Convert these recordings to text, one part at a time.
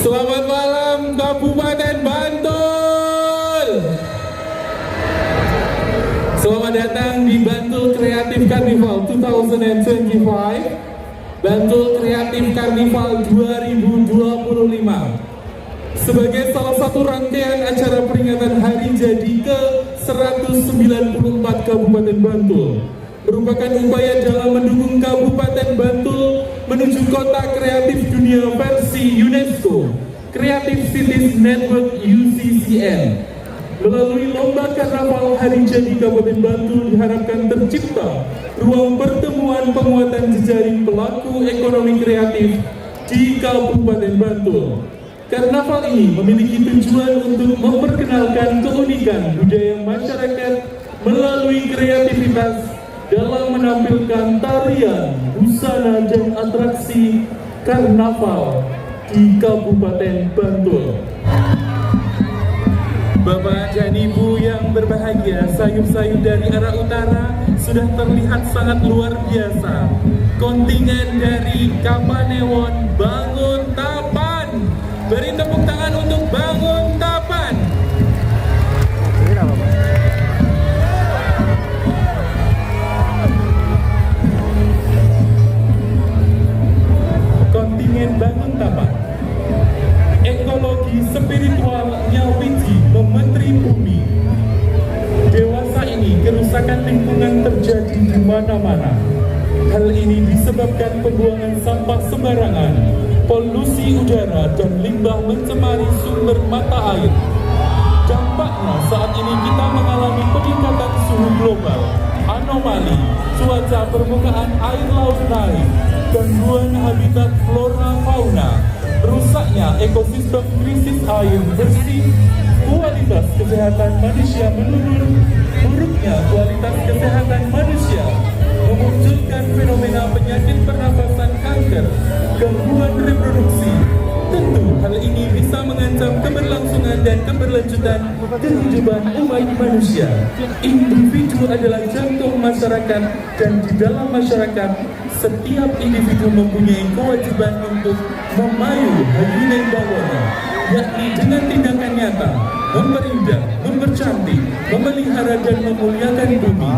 Selamat malam Kabupaten Bantul. Selamat datang di Bantul Creative Carnival 2025, Bantul Creative Carnival 2025. Sebagai salah satu rangkaian acara peringatan hari jadi ke-194 Kabupaten Bantul, merupakan upaya dalam mendukung Kabupaten Bantul menuju kota kreatif dunia versi UNESCO, Creative Cities Network UCCN. Melalui lomba karnaval hari jadi Kabupaten Bantul diharapkan tercipta ruang pertemuan penguatan jejaring pelaku ekonomi kreatif di Kabupaten Bantul. Karnaval ini memiliki tujuan untuk memperkenalkan keunikan budaya masyarakat melalui kreativitas dalam menampilkan tarian, busana, dan atraksi karnaval di Kabupaten Bantul. Bapak dan Ibu yang berbahagia, sayup-sayup dari arah utara sudah terlihat sangat luar biasa. Kontingen dari Kapanewon Bangun Tapan. Beri tepuk tangan untuk Bangun Tapan. Kontingen Bangun Tapan. Ekologi spiritual Nyawiji mementeri bumi. Dewasa ini kerusakan lingkungan terjadi di mana-mana. Hal ini disebabkan pembuangan sampah sembarangan, polusi udara, dan limbah mencemari sumber mata air. Dampaknya saat ini kita mengalami peningkatan suhu global, anomali, cuaca permukaan air laut naik, gangguan habitat flora fauna, rusaknya ekosistem, krisis air bersih, kualitas kesehatan manusia menurun, buruknya kualitas kesehatan manusia, memunculkan fenomena penyakit pernapasan, kanker, gangguan reproduksi. Tentu hal ini bisa mengancam keberlangsungan dan keberlanjutan kehidupan umat manusia. Individu adalah jantung masyarakat, dan di dalam masyarakat setiap individu mempunyai kewajiban untuk memayu Hayuning Bawana, yakni dengan tindakan nyata memperindah, mempercantik, memelihara, dan memuliakan bumi.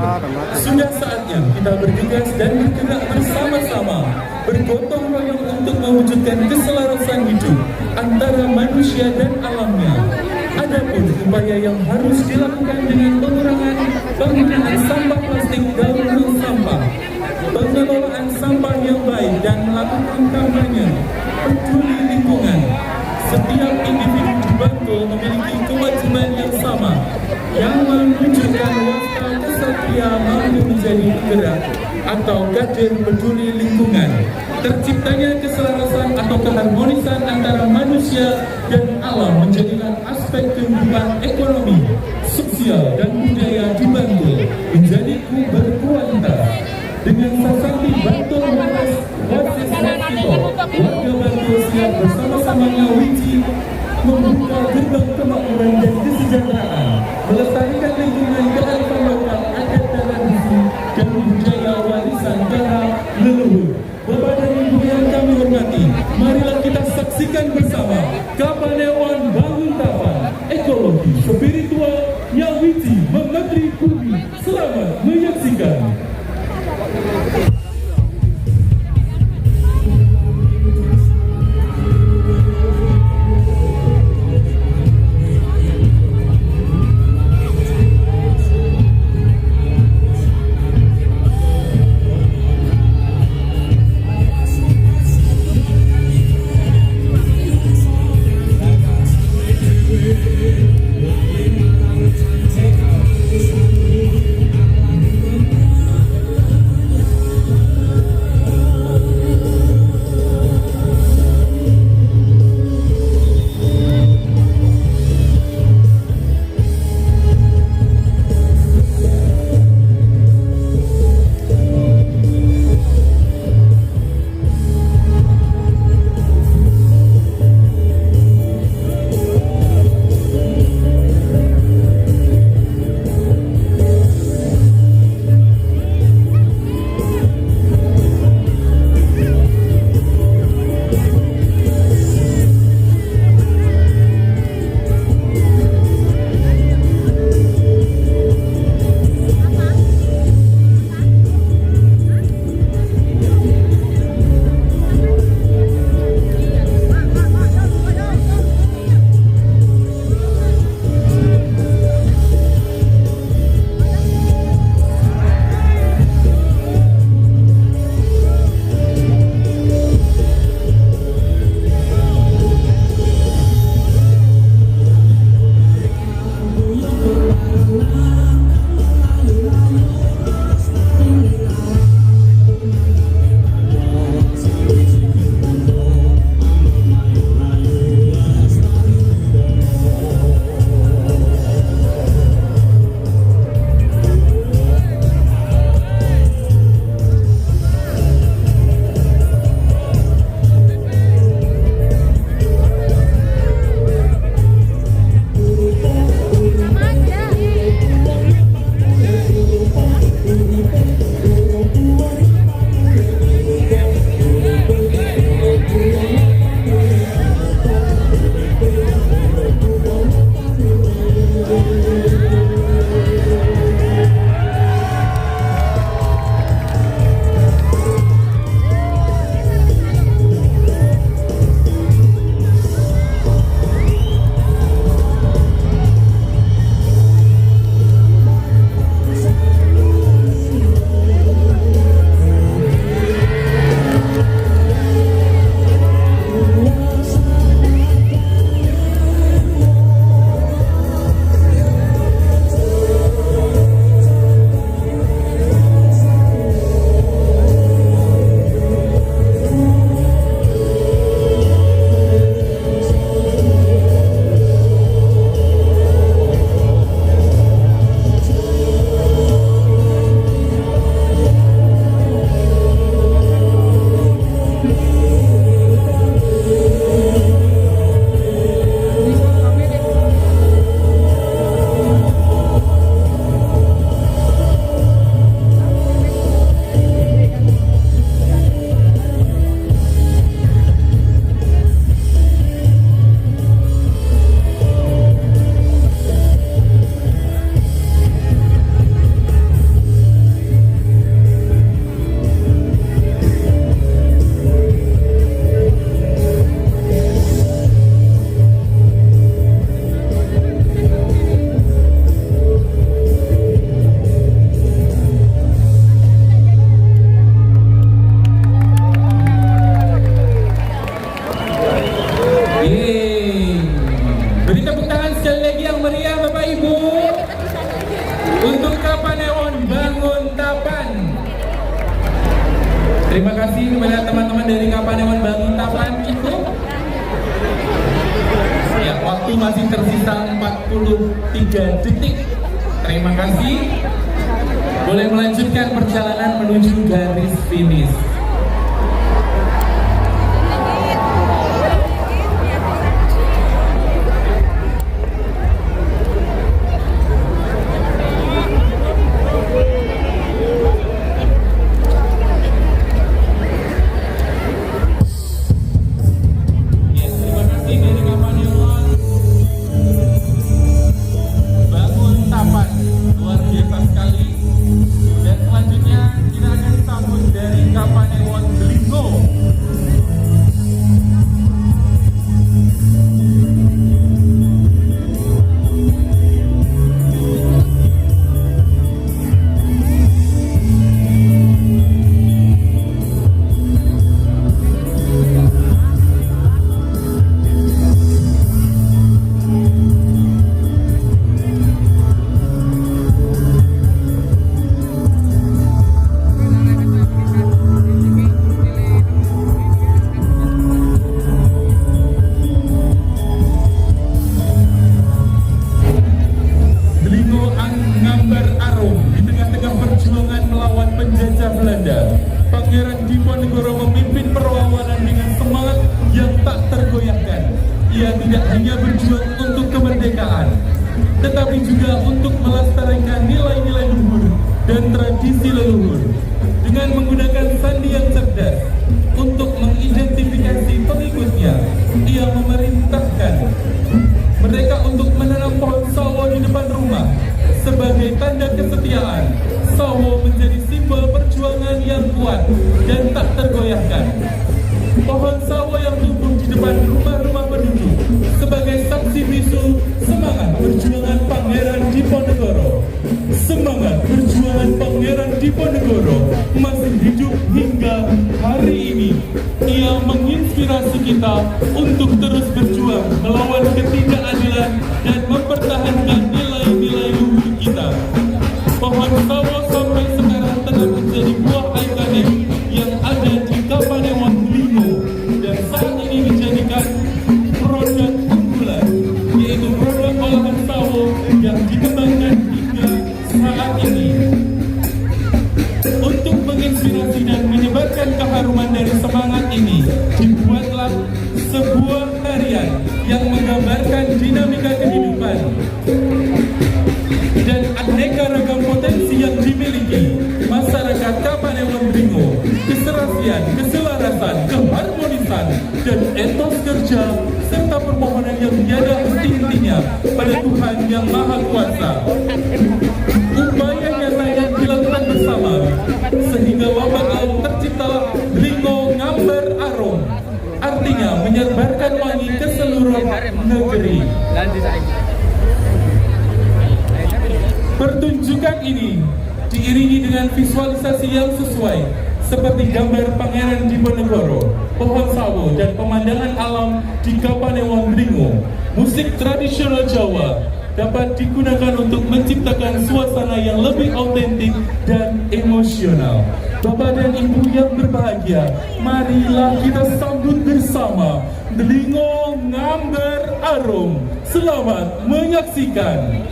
Sudah saatnya kita bergegas dan bergerak bersama-sama, bergotong royong untuk mewujudkan keselarasan hidup antara manusia dan alamnya. Adapun upaya yang harus dilakukan dengan pengurangan penggunaan sampah plastik daur ulang sampah, pengelolaan sampah yang baik, dan melakukan kampanye peduli lingkungan. Setiap individu di Bantul memiliki kewajiban yang sama, yang menunjukkan waspita kesatria mampu menjadi penggerak atau kader peduli lingkungan. Terciptanya keselarasan atau keharmonisan antara manusia dan alam menjadikan aspek kehidupan ekonomi, sosial, dan budaya di Bantul menjadi berkualitas. Dengan sasanti Bantul Waras Wasis Festival, warga Bantul siap bersama-sama Nyawiji membuka gerbang kemakmuran dan kesejahteraan, melestarikan lingkungan kearifan lokal, adat dan tradisi, dan budaya warisan para leluhur. Bapak dan Ibu yang kami hormati, marilah kita saksikan bersama Kapanewon Bangun Tapan, ekologi spiritual Nyawiji mementeri bumi. Selamat menyaksikan. masih tersisa 43 detik. Terima kasih. Boleh melanjutkan perjalanan menuju garis finish. Pangeran Diponegoro memimpin perlawanan dengan semangat yang tak tergoyahkan. Ia tidak hanya berjuang untuk kemerdekaan, tetapi juga untuk melestarikan nilai-nilai luhur dan tradisi leluhur. Dengan menggunakan sandi yang cerdas untuk mengidentifikasi pengikutnya, ia memerintahkan mereka untuk menanam pohon sawo di depan rumah sebagai tanda kesetiaan. Sawo menjadi simbol perjuangan yang kuat dan tak tergoyahkan. Pohon sawo yang tumbuh di depan rumah-rumah penduduk sebagai saksi bisu semangat perjuangan Pangeran Diponegoro. Semangat perjuangan Pangeran Diponegoro masih hidup hingga hari ini. Ia menginspirasi kita untuk terus berjuang melawan ketidakadilan dan mempertahankan nilai-nilai luhur kita. Pohon sawo sampai sekarang telah menjadi buah ikonik yang ada di Kapanewon Delingo dan saat ini dijadikan produk unggulan, yaitu produk olahan sawo yang dikembangkan hingga saat ini. Untuk menginspirasi dan menyebarkan keharuman dari semangat ini, dibuatlah sebuah tarian yang menggambarkan dinamika kehidupan dan aneka ragam potensi yang dimiliki masyarakat Kapanewon Delingo, keserasian, keselarasan, keharmonisan, dan etos kerja serta permohonan yang tiada henti-hentinya pada Tuhan Yang Maha Kuasa. Upaya nyata yang dilakukan bersama sehingga wabakal terciptalah Delingo Ngamber Arum, artinya menyebarkan wangi ke seluruh negeri. Pertunjukan ini diiringi dengan visualisasi yang sesuai seperti gambar Pangeran Diponegoro, pohon sawo, dan pemandangan alam di Kapanewon Delingo. Musik tradisional Jawa dapat digunakan untuk menciptakan suasana yang lebih autentik dan emosional. Bapak dan Ibu yang berbahagia, marilah kita sambut bersama Delingo Ngamber Arum. Selamat menyaksikan.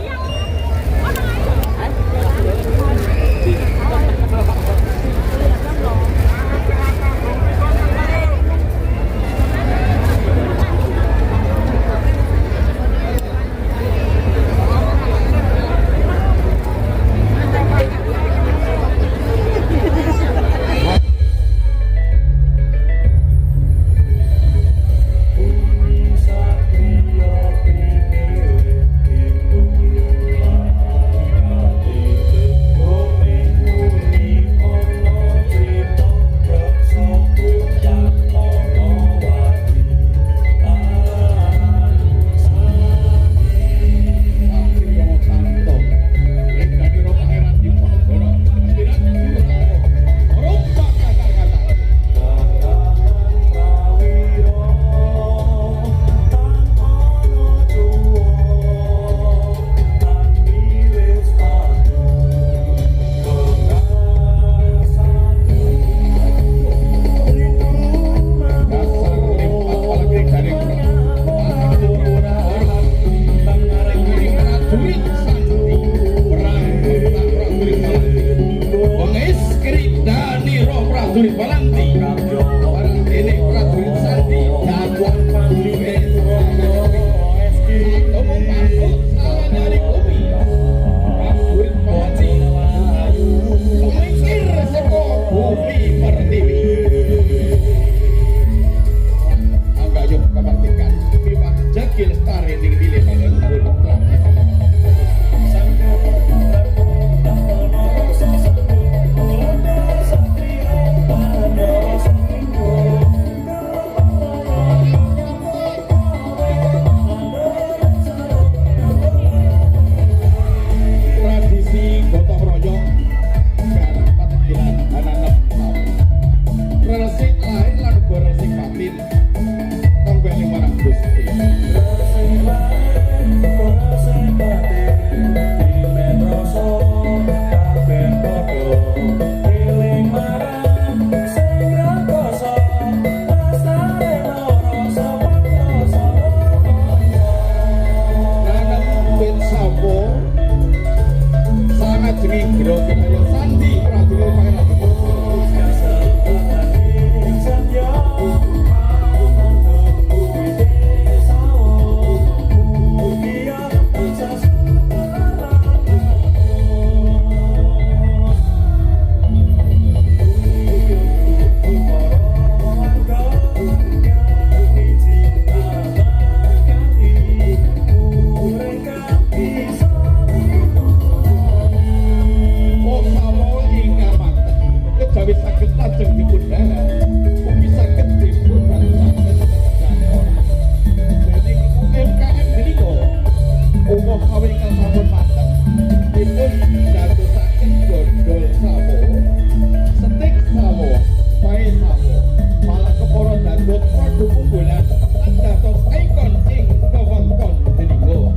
unggulan lan dados ikon ing wewengkon Delingo.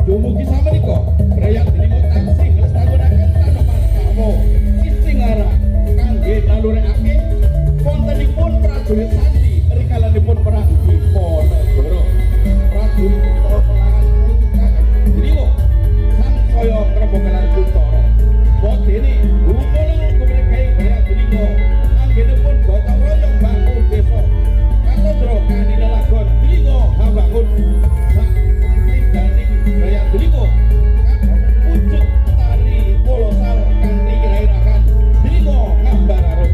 Dumugi samenika Brayat Delingo taksih nglestareaken tanaman karmo Istingara kangge nalurake wontenipun prajurit sandi rikalanipun perang Diponegoro. Prajurit peperangan Delingo sangsaya ngrembakaken Kuntoro. Bodene gumulang kumrekai Brayat Delingo anggenipun gotong royong bangun desa Katondro Kanilalagon Delingo habangun sak tinggaling Brayat Delingo pucuk tari kolosal kanthi nglairaken Delingo Ngambararo.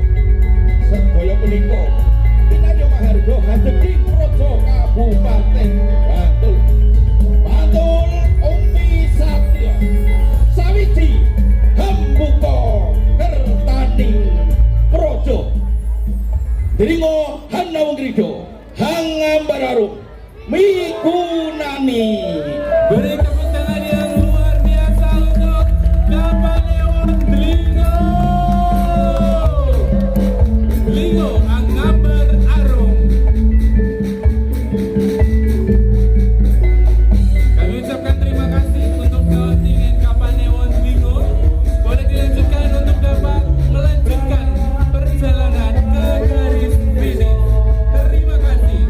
Sedaya punika pinanyo maharga hadeging Praja Kabupaten Bantul. Bantul Umi Satya sawiji hambuka kertaning Praja Delingo Hanawung Krido Hangambararo migunani. Beri tepuk tangan yang luar biasa untuk Kapanewon Delingo. Delingo Angambar Arung. Kami ucapkan terima kasih untuk kontingen Kapanewon Delingo. Boleh dilanjutkan untuk dapat melanjutkan perjalanan ke garis finish. Terima kasih.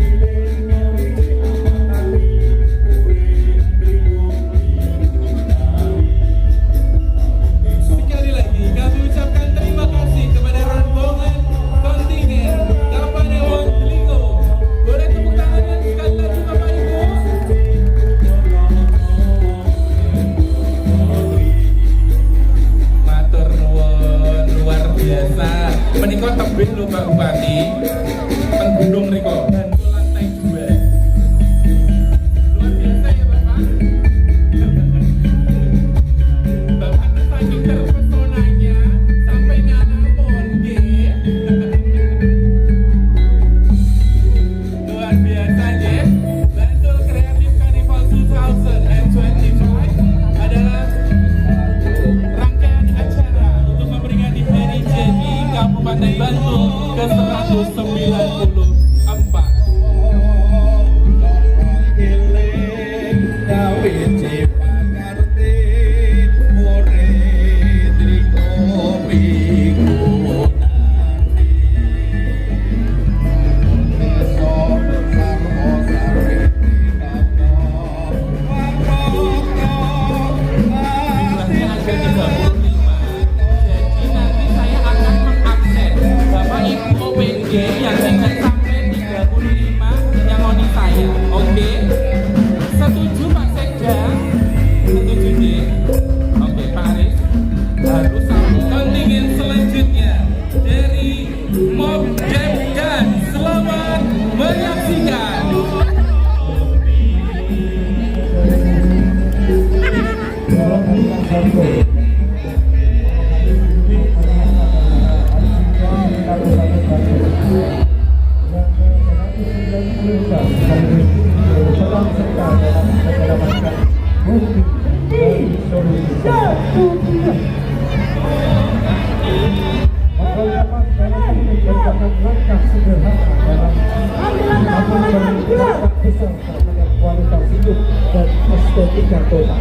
Sekali lagi kami ucapkan terima kasih kepada rombongan kontingen Kapanewon Delingo. Boleh tepuk tangan yang sekali lagi Bapak Ibu. Matur nuwun luar biasa. Menika tebih lho Pak Bupati. Teng gunung riko. Lantai 2. Luar biasa ya Bapak. Bapak saking terpesonanya sampai nganapun nggih. Luar biasa nggih. Bantul Creative Carnival 2025 adalah rangkaian acara untuk memperingati Hari Jadi Kabupaten Bantul ke-194. Jumlahnya ada 35. Jadi nanti saya akan mengakses Bapak Ibu OPG yang ingin sampai 35 yang oni saya. Oke? Setuju Pak Sekda? Setuju deh? Oke Pak Aris. Harus sambung kontingen selanjutnya dari Mob Depdan. Selamat menyaksikan. Kualitas hidup dan estetika kota.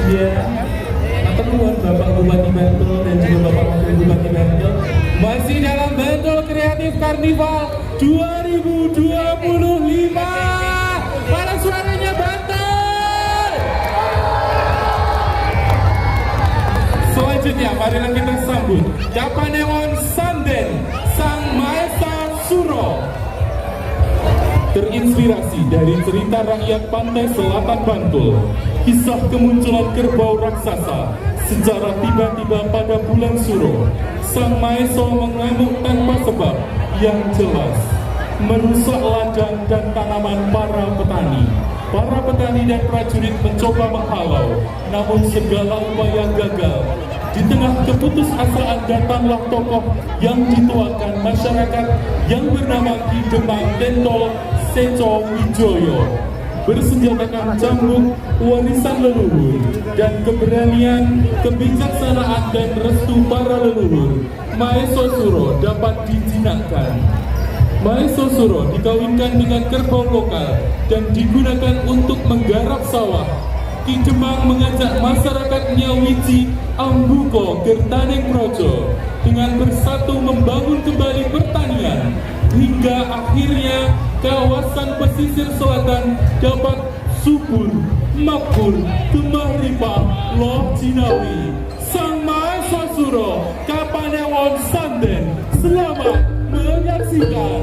Ya, pertemuan Bapak Bupati Bantul dan juga Bapak Wakil Bupati Bantul masih dalam Bantul Kreatif Karnival 2025. Mana suaranya Bantul? Selanjutnya, marilah kita sambut Kapanewon Sanden Sang Maesa Suro. Terinspirasi dari cerita rakyat pantai selatan Bantul, kisah kemunculan kerbau raksasa secara tiba-tiba pada bulan Suro, Sang Maesa mengamuk tanpa sebab yang jelas, merusak ladang dan tanaman para petani. Para petani dan prajurit mencoba menghalau, namun segala upaya gagal. Di tengah keputusasaan datanglah tokoh yang dituakan masyarakat yang bernama Ki Demang Tentol Seco Wijoyo, bersenjatakan cambuk, warisan leluhur, dan keberanian, kebijaksanaan dan restu para leluhur. Maesa Suro dapat dijinakkan. Maesa Suro dikawinkan dengan kerbau lokal dan digunakan untuk menggarap sawah. Ki Demang mengajak masyarakat Nyawiji Ambuko Gertaning Projo dengan bersatu membangun kembali pertanian hingga akhirnya kawasan pesisir selatan dapat subur, makmur, gemah ripah, loh jinawi. Sang Maesa Suro Kapanewon Sanden, selamat menyaksikan.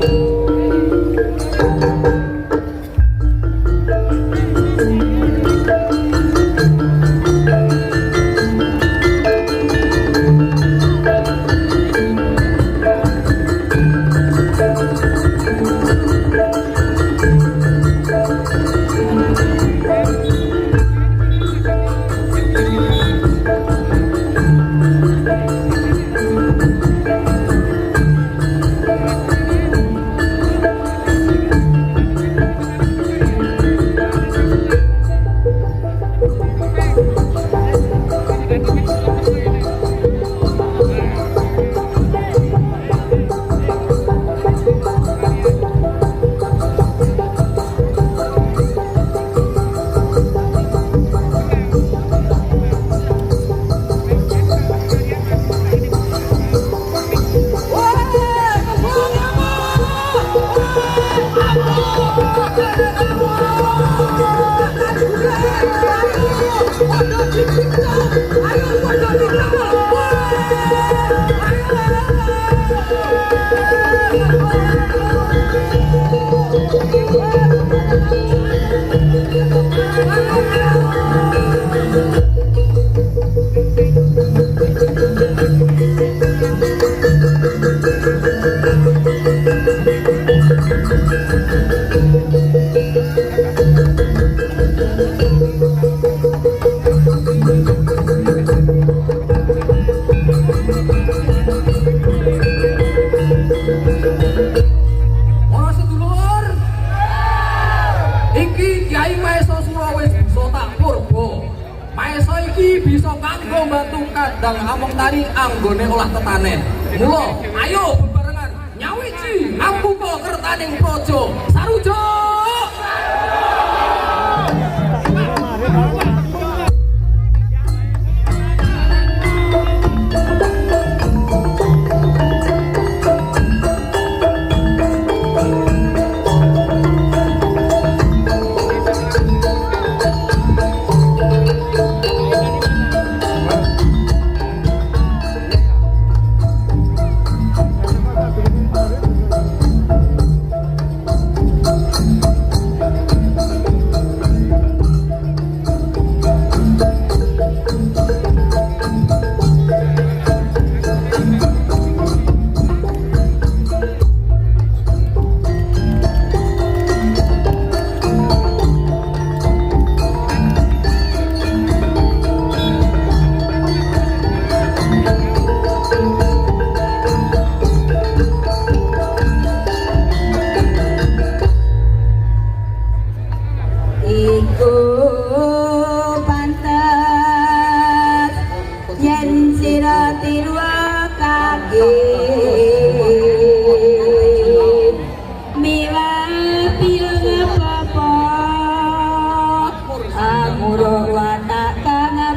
Dan among tari anggone olah tetanen. Mula, ayo bebarengan Nyawiji Ambuko Kertaning Projo Sarujo.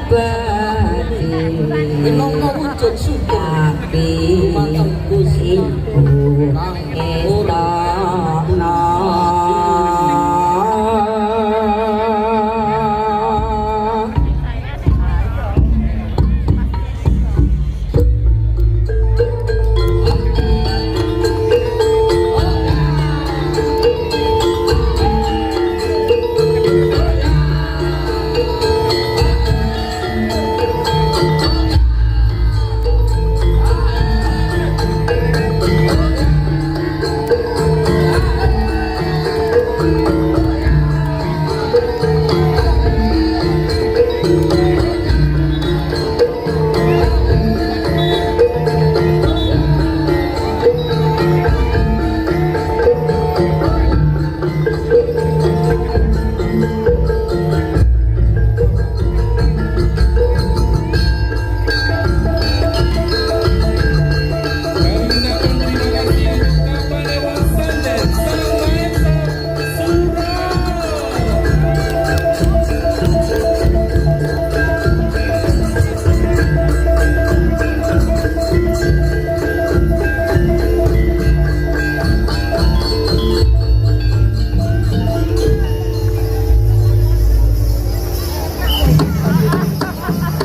abadi Minangka wujud syukur tapi dumateng Gusti ibu kang istana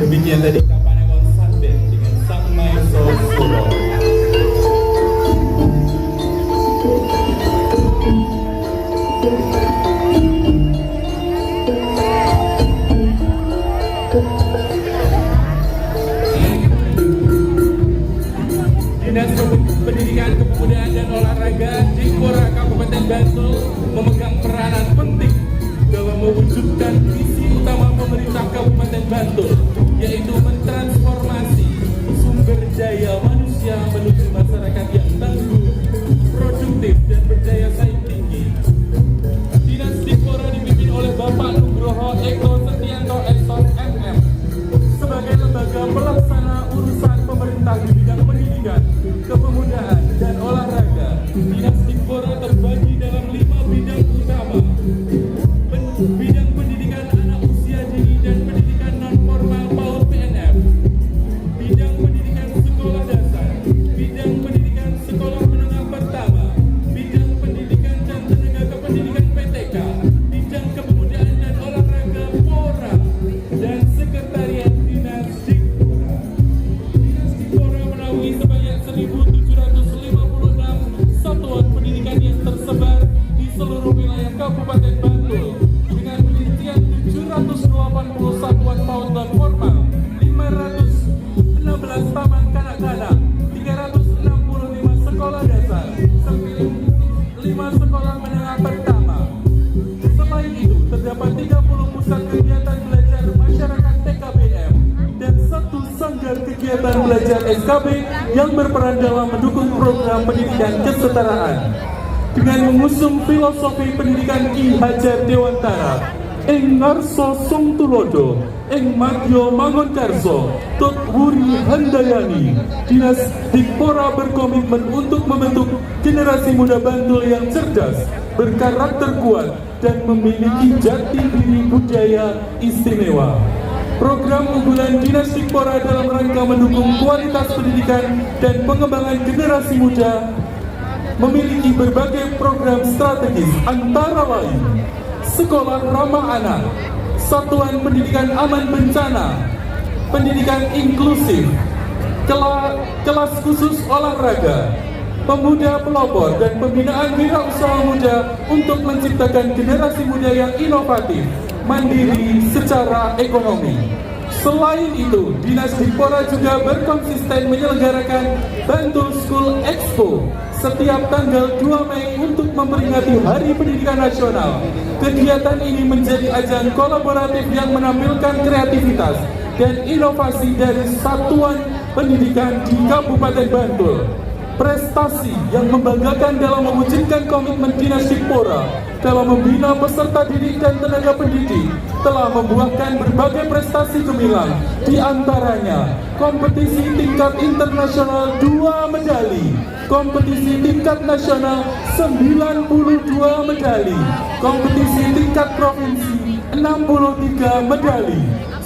Demikian tadi Kapanewon Sanden dengan Sang Maestro Suro. Dinas Pendidikan Kepemudaan dan Olahraga Dikpora Kabupaten Bantul memegang peranan penting dalam mewujudkan visi utama pemerintah Kabupaten Bantul, yaitu mentransformasi sumber daya manusia menuju masyarakat yang tangguh, produktif, dan berdaya saing tinggi. Dinas Dikpora dipimpin oleh Bapak Nugroho Eko Setianto SOS MM sebagai lembaga pelaksana urusan pemerintah di bidang pendidikan, kepemudaan, dan olahraga. Dinas Dikpora terbagi dalam 5 bidang utama: bidang pendidikan anak usia dini dan pendidikan non-formal PAUD PNM, bidang pendidikan sekolah dasar, bidang pendidikan sekolah menengah pertama, bidang pendidikan dan tenaga kependidikan PTK, bidang kepemudaan dan olahraga PORA, dan sekretariat Dinas Dikpora. Dinas Dikpora menaungi sebanyak 1.756 satuan pendidikan yang tersebar di seluruh wilayah Kabupaten Bantul dengan rincian 780 satuan PAUD non formal, 516 taman kanak-kanak, 365 sekolah dasar, 5 sekolah menengah pertama. Selain itu, terdapat 30 pusat kegiatan belajar masyarakat TKBM dan 1 sanggar kegiatan belajar SKB yang berperan dalam mendukung program pendidikan kesetaraan. Dengan mengusung filosofi pendidikan Ki Hajar Dewantara, ing ngarso sung tulodo, ing madya mangunkarso, tut wuri handayani, Dinas Dikpora berkomitmen untuk membentuk generasi muda Bantul yang cerdas, berkarakter kuat, dan memiliki jati diri budaya istimewa. Program unggulan Dinas Dikpora dalam rangka mendukung kualitas pendidikan dan pengembangan generasi muda memiliki berbagai program strategis, antara lain Sekolah Ramah Anak, Satuan Pendidikan Aman Bencana, Pendidikan Inklusif, Kelas Khusus Olahraga, Pemuda Pelopor, dan Pembinaan Wirausaha Muda untuk menciptakan generasi muda yang inovatif, mandiri secara ekonomi. Selain itu, Dinas Dikpora juga berkonsisten menyelenggarakan Bantul School Expo setiap tanggal 2 Mei untuk memperingati Hari Pendidikan Nasional. Kegiatan ini menjadi ajang kolaboratif yang menampilkan kreativitas dan inovasi dari satuan pendidikan di Kabupaten Bantul. Prestasi yang membanggakan dalam mewujudkan komitmen Dinas Dikpora dalam membina peserta didik dan tenaga pendidik telah membuahkan berbagai prestasi gemilang, di antaranya kompetisi tingkat internasional 2 medali, kompetisi tingkat nasional 92 medali, kompetisi tingkat provinsi 63 medali,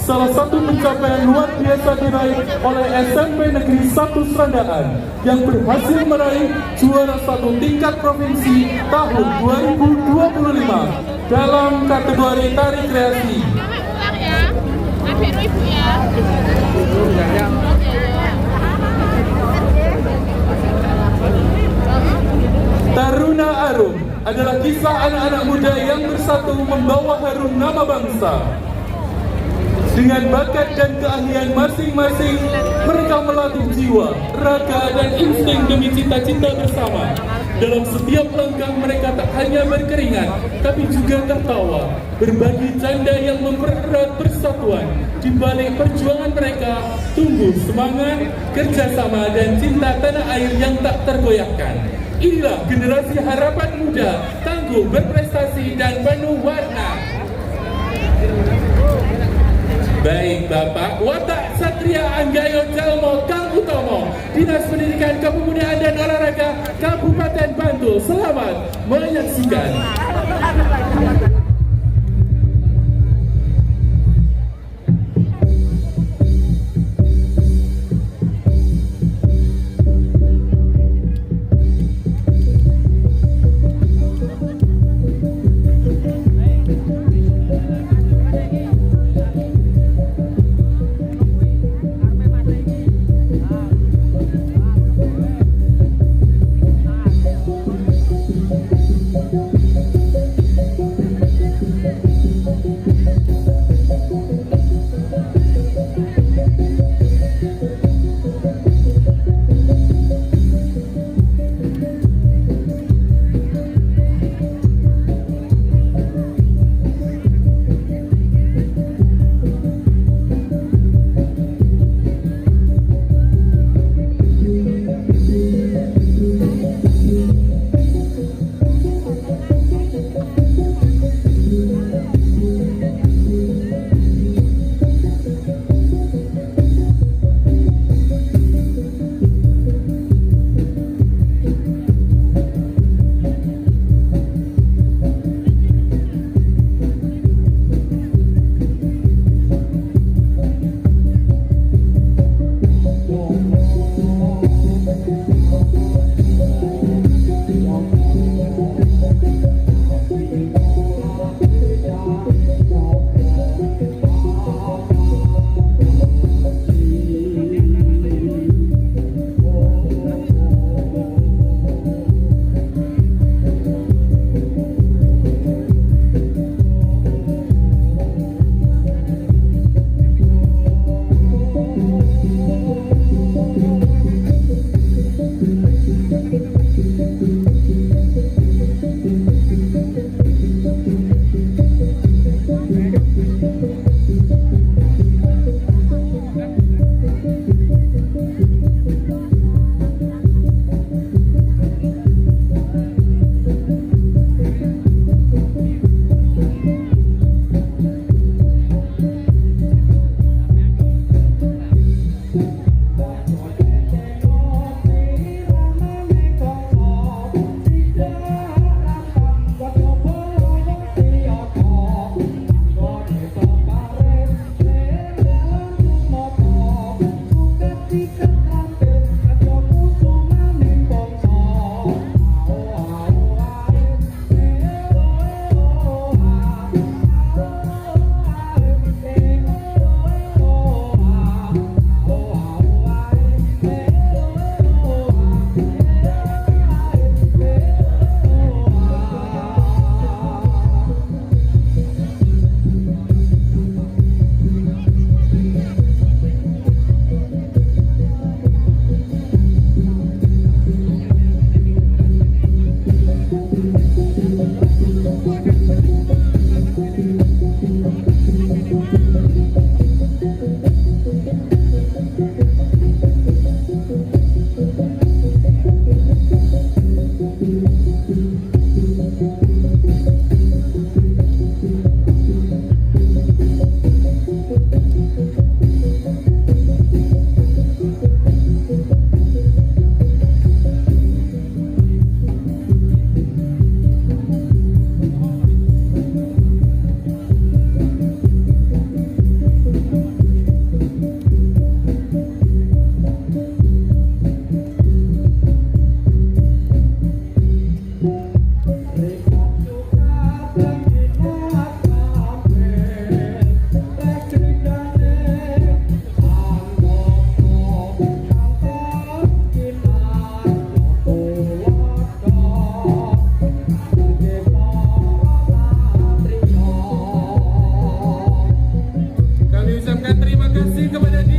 salah satu pencapaian luar biasa diraih oleh SMP Negeri 1 Serandaan yang berhasil meraih juara 1 tingkat provinsi tahun 2025 dalam kategori tari kreasi. Taruna Arum adalah kisah anak-anak muda yang bersatu membawa harum nama bangsa. Dengan bakat dan keahlian masing-masing, mereka melatih jiwa, raga, dan insting demi cita-cita bersama. Dalam setiap langkah mereka tak hanya berkeringat, tapi juga tertawa, berbagi canda yang mempererat persatuan. Di balik perjuangan mereka, tumbuh semangat, kerjasama, dan cinta tanah air yang tak tergoyahkan. Inilah generasi harapan muda, tangguh, berprestasi, dan penuh warna. Baik Bapak, Watak Satria Anggayo Jalmo Kang Utomo, Dinas Pendidikan Kepemudaan dan Olahraga Kabupaten Bantul, selamat menyaksikan.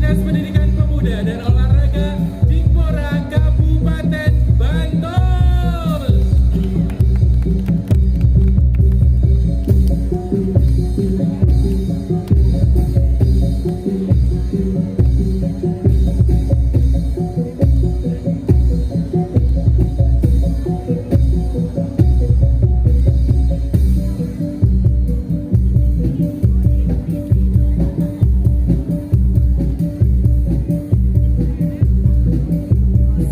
Dinas Pendidikan Pemuda dan Olahraga Dikpora Kabupaten Bantul.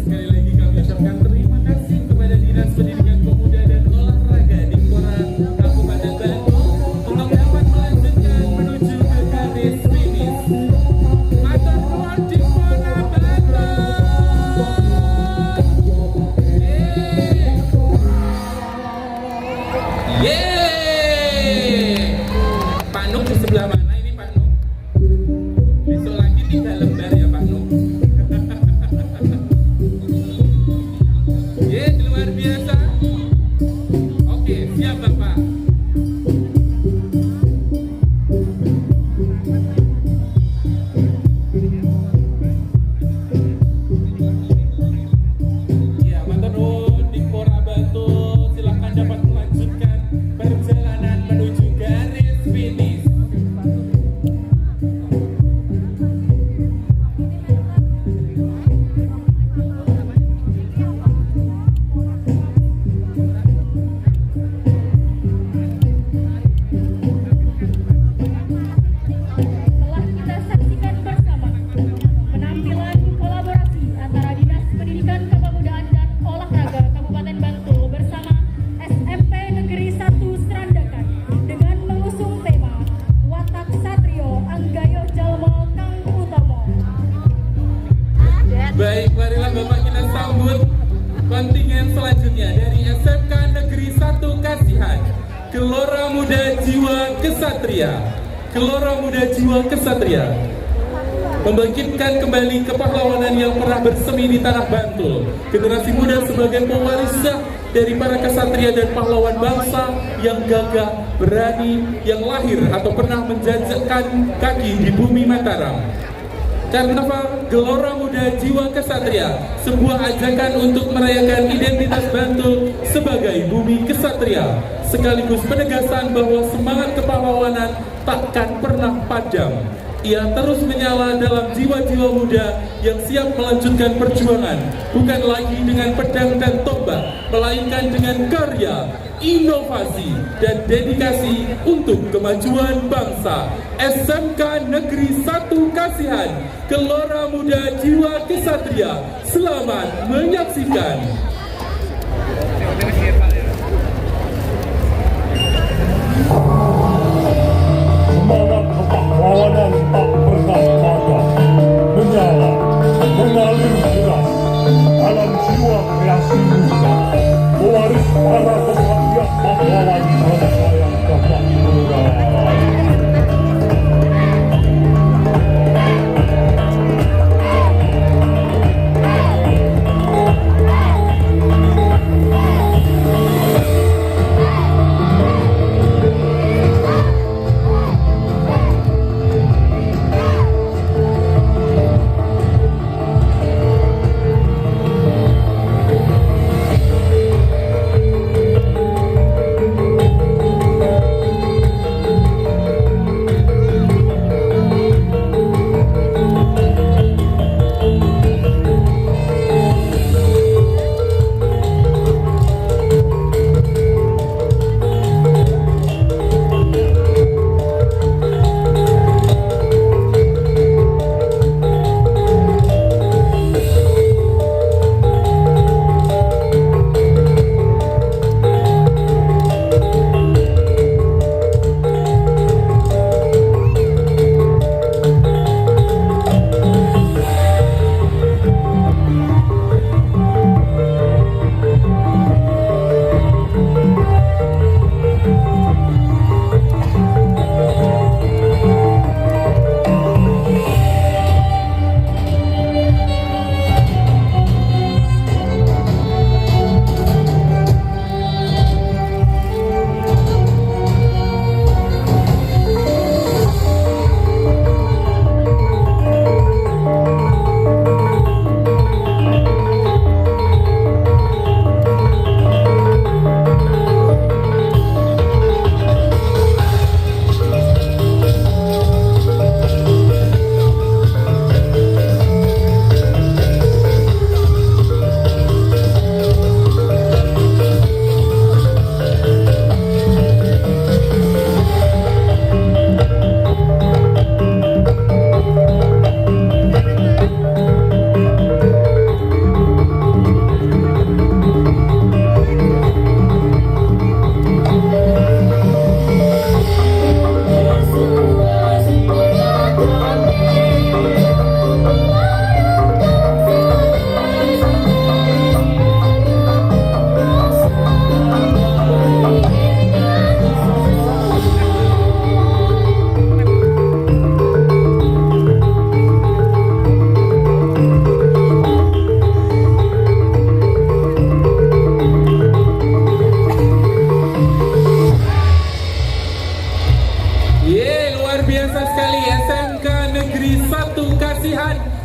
Sekali lagi kami ucapkan terima kasih kepada Dinas Pendidikan Pemuda dan Olahraga Dikpora Kabupaten Bantul untuk dapat melanjutkan menuju ke garis finish. Matur nuwun Dikpora Bantul. Yeay! Pak Nuk di sebelah mana ini Pak Nuk? Besok lagi 3 lembar ya Pak Nuk. Luar biasa. Oke, siap Bapak. Ya, matur nuwun Dikpora Bantul, silakan dapat melanjutkan perjalanan menuju garis finish. Telah kita saksikan bersama penampilan kolaborasi antara Dinas Pendidikan Kepemudaan dan Olahraga Kabupaten Bantul bersama SMP Negeri 1 Serandakan dengan mengusung tema Watak Satrio Anggayo Jalmo Kang Utomo. Baik, marilah Bapak kita sambut kontingen selanjutnya dari SMK Negeri 1 Kasihan, Gelora Muda Jiwa Kesatria. Gelora Muda Jiwa Kesatria membangkitkan kembali kepahlawanan yang pernah bersemi di tanah Bantul. Generasi muda sebagai pewaris dari para kesatria dan pahlawan bangsa yang gagah, berani, yang lahir atau pernah menjajakkan kaki di bumi Mataram. Karnaval Gelora Muda Jiwa Kesatria, sebuah ajakan untuk merayakan identitas Bantul sebagai bumi kesatria, sekaligus penegasan bahwa semangat kepahlawanan takkan pernah padam. Ia terus menyala dalam jiwa-jiwa muda yang siap melanjutkan perjuangan, bukan lagi dengan pedang dan tombak, melainkan dengan karya, inovasi, dan dedikasi untuk kemajuan bangsa. SMK Negeri 1 Kasihan, Gelora Muda Jiwa Kesatria, selamat menyaksikan. Semangat kepahlawanan tak pernah padam, menyala, mengalir deras dalam jiwa kreasi muda, pewaris para kesatria pahlawan bangsa yang kemakmuran.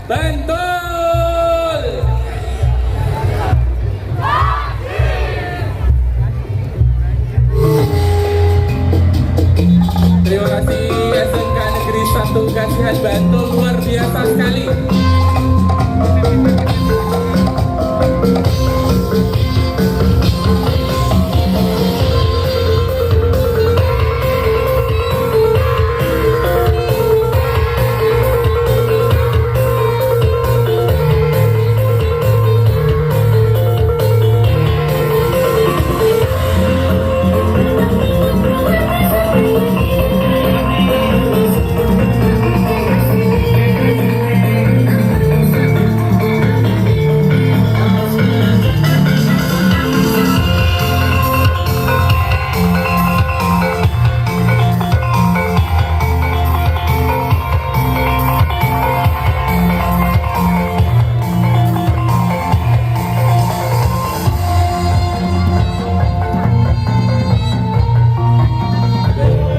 Bantul. Terima kasih SMK Negeri 1 Kasihan Bantul, luar biasa sekali.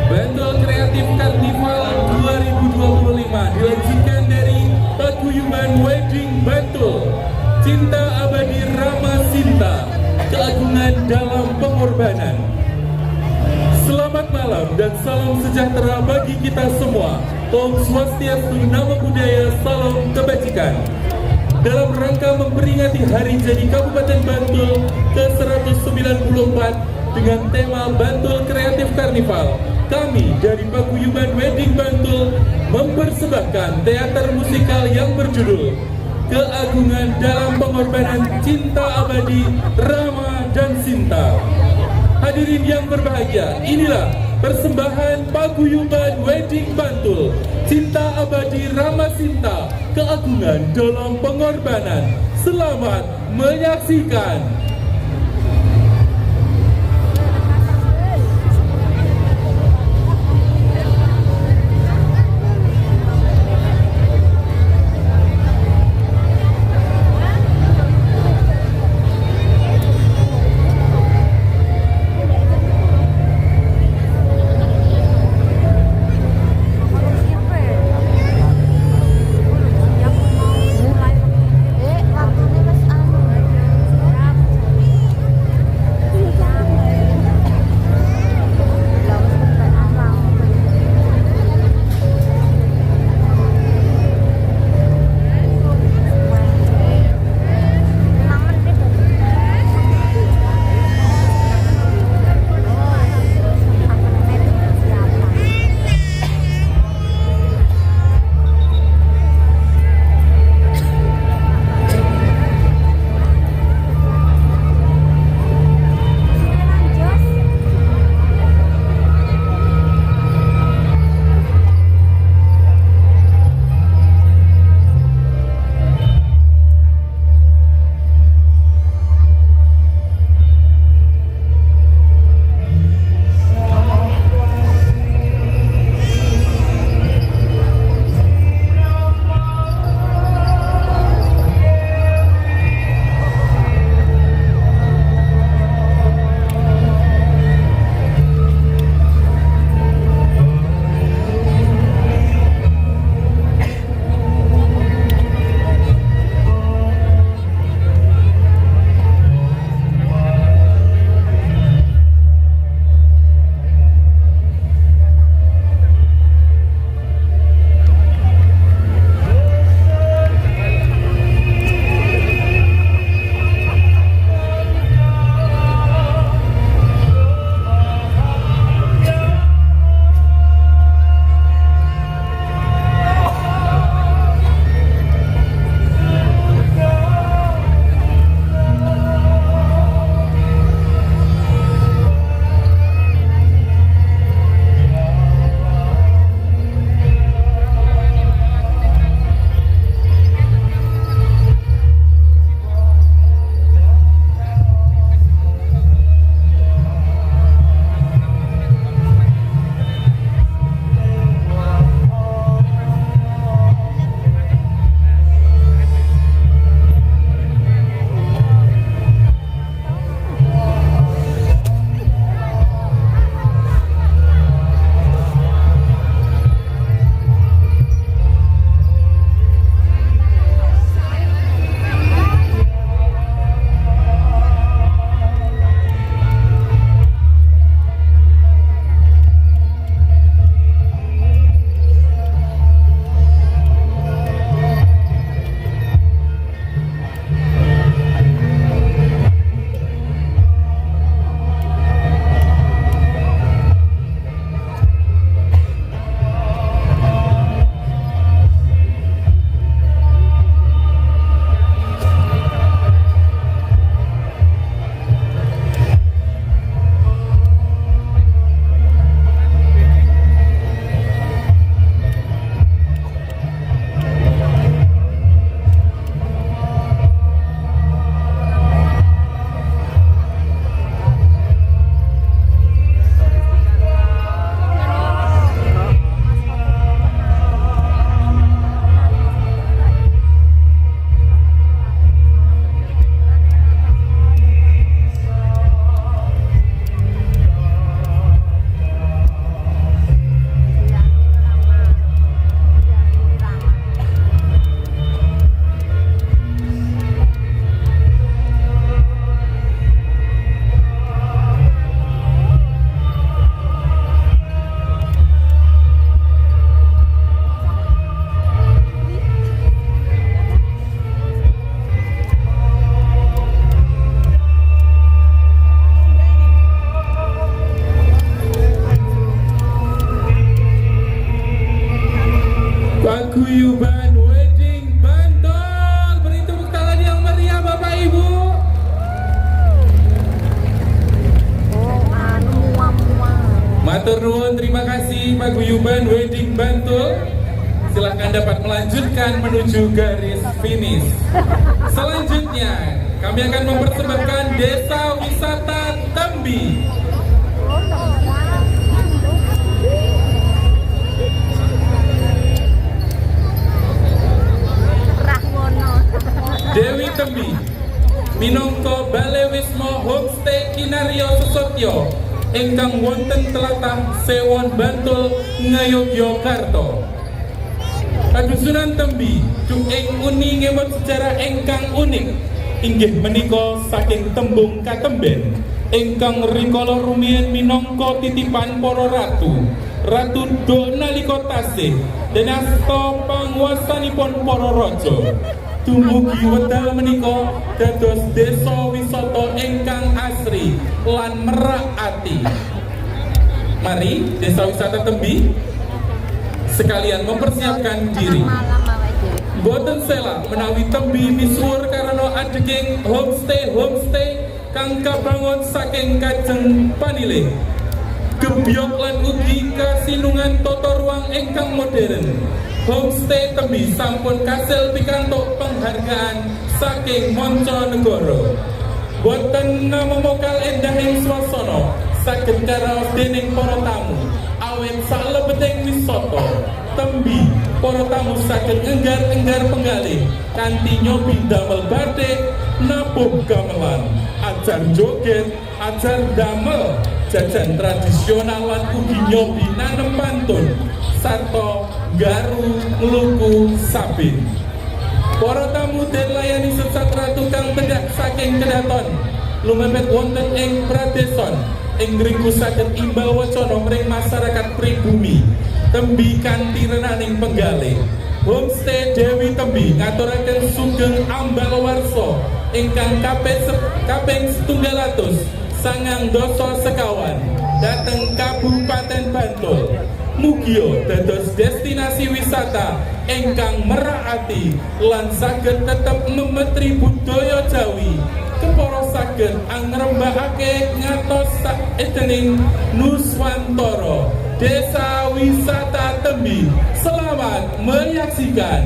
Bantul Kreatif Karnival 2025 dilanjutkan dari Paguyuban Wedding Bantul, Cinta Abadi Rama Sinta, Keagungan Dalam Pengorbanan. Selamat malam dan salam sejahtera bagi kita semua. Om Swastiastu, Namo Buddhaya, salam kebajikan. Dalam rangka memperingati Hari Jadi Kabupaten Bantul ke-194 dengan tema Bantul Kreatif Karnival, kami dari Paguyuban Wedding Bantul mempersembahkan teater musikal yang berjudul Keagungan Dalam Pengorbanan, Cinta Abadi Rama dan Sinta. Hadirin yang berbahagia, inilah persembahan Paguyuban Wedding Bantul, Cinta Abadi Rama Sinta, Keagungan Dalam Pengorbanan. Selamat menyaksikan. dapat melanjutkan menuju garis finish. Selanjutnya, kami akan mempersembahkan Desa Wisata Tembi. Dewi Tembi minangka Bale Wisma Homestay Kinaryo Sesotyo ingkang wonten tlatah Sewon Bantul Ngayogyakarta. Padusunan Tembi ing uni ngemot sejarah ingkang unik inggih menika saking tembung katemben ingkang rikala rumiyin minangka titipan para ratu. Ratu Do nalika tasih dinasta panguwasanipun para raja. Dumugi wekdal menika dados desa wisata ingkang asri lan merak ati. Mari Desa Wisata Tembi sekalian mempersiapkan diri. Boten sela menawi Tembi misuwur karena adeging homestay kang kabangun saking kajeng panilih. Gebyok lan ugi kasinungan tata ruang ingkang modern. Homestay Tembi sampun kasil pikantuk penghargaan saking manca negara. Boten namamokal endahing swasana saged karaos dening para tamu. Awit salebeting wisata Tembi para tamu saged enggar-enggar penggalih kanthi nyobi damel batik, nabuh gamelan, ajar joget, ajar damel, jajan tradisional lan ugi nyobi nanem pantun sarta garu ngluku sabin. Para tamu den layani sesatra tukang bedak saking kedaton lumebet wonten ing pradeson ing ngriku saged imbal wacana mring masyarakat pribumi Tembi kanthi renaning penggalih. Homestay Dewi Tembi ngaturaken sugeng ambal warsa ingkang kaping 790 sekawan dhateng Kabupaten Bantul. Mugia dados destinasi wisata ingkang merak ati lan saged tetep memetri budaya Jawi. Kepara saged angrembakake ngatos saedening Nuswantara. Desa Wisata Tembi, selamat menyaksikan.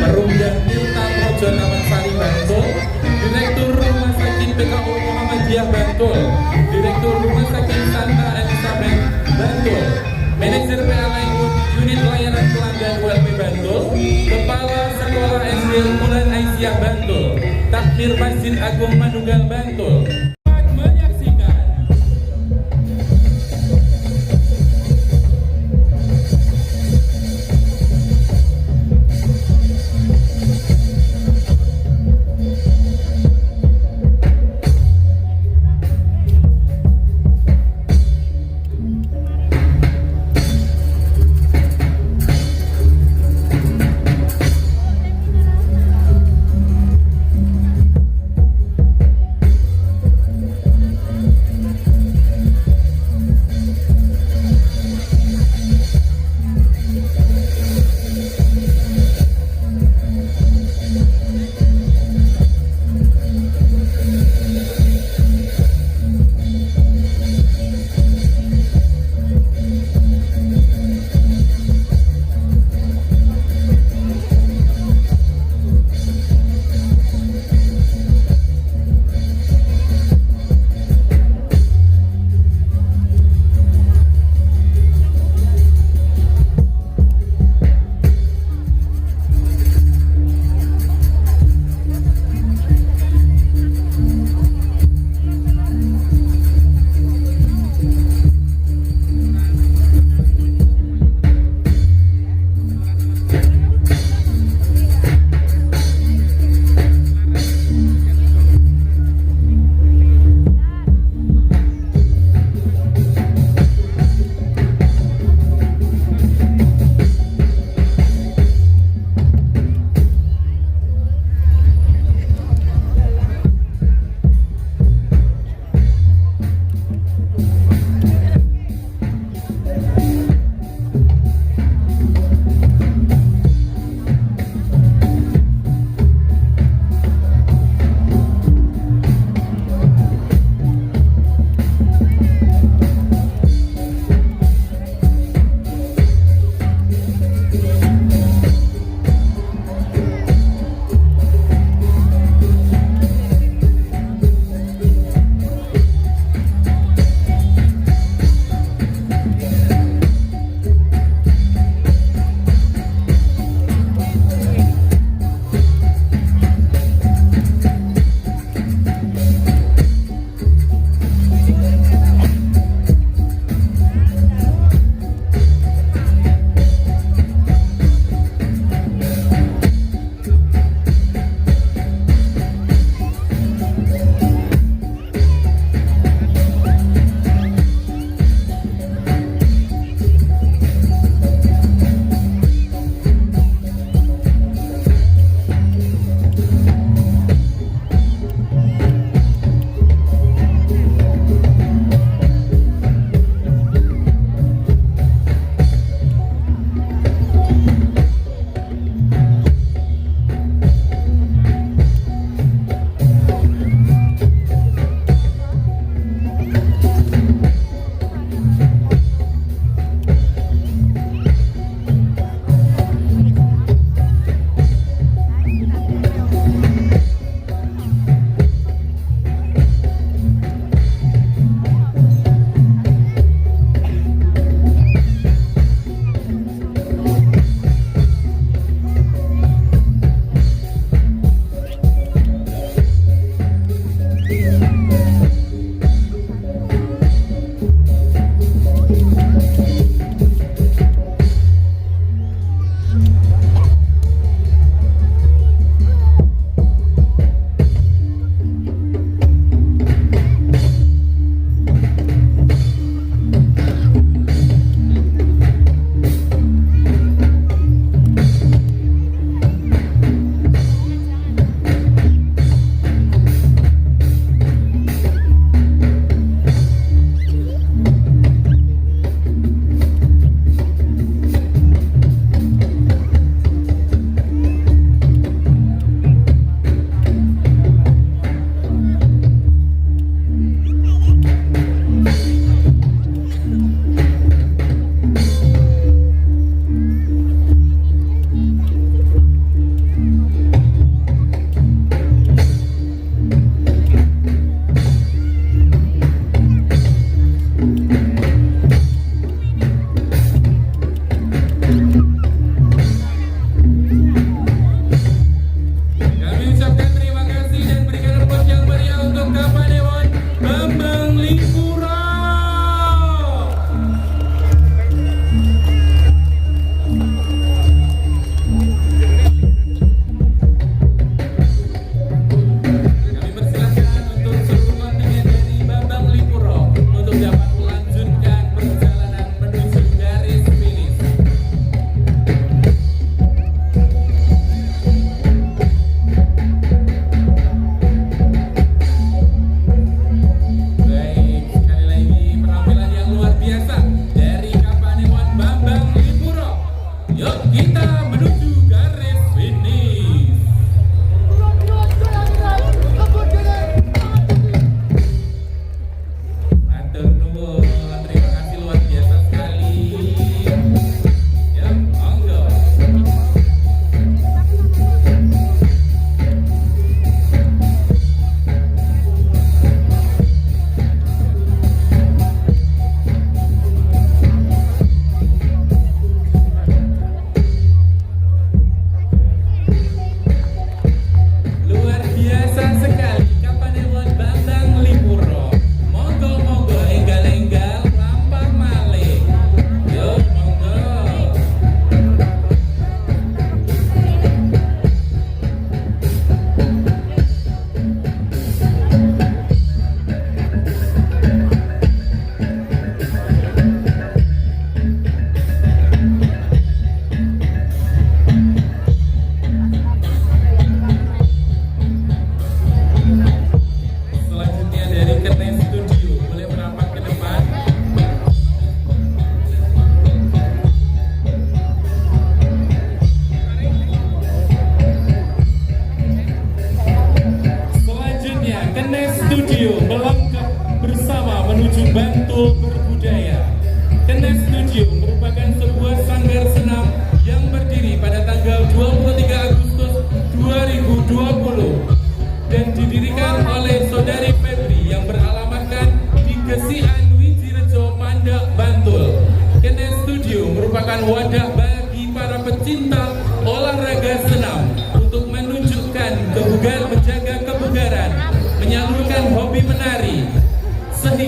Harum dan Tirta Projo Taman Sari Bantul, Direktur Rumah Sakit PKU Muhammadiyah Bantul, Direktur Rumah Sakit Santa Elizabeth Bantul, Manajer PLN Unit Layanan Pelanggan ULP Bantul, Kepala Sekolah SD Mulan Aisyah Bantul, Takmir Masjid Agung Manunggal Bantul. Menyaksikan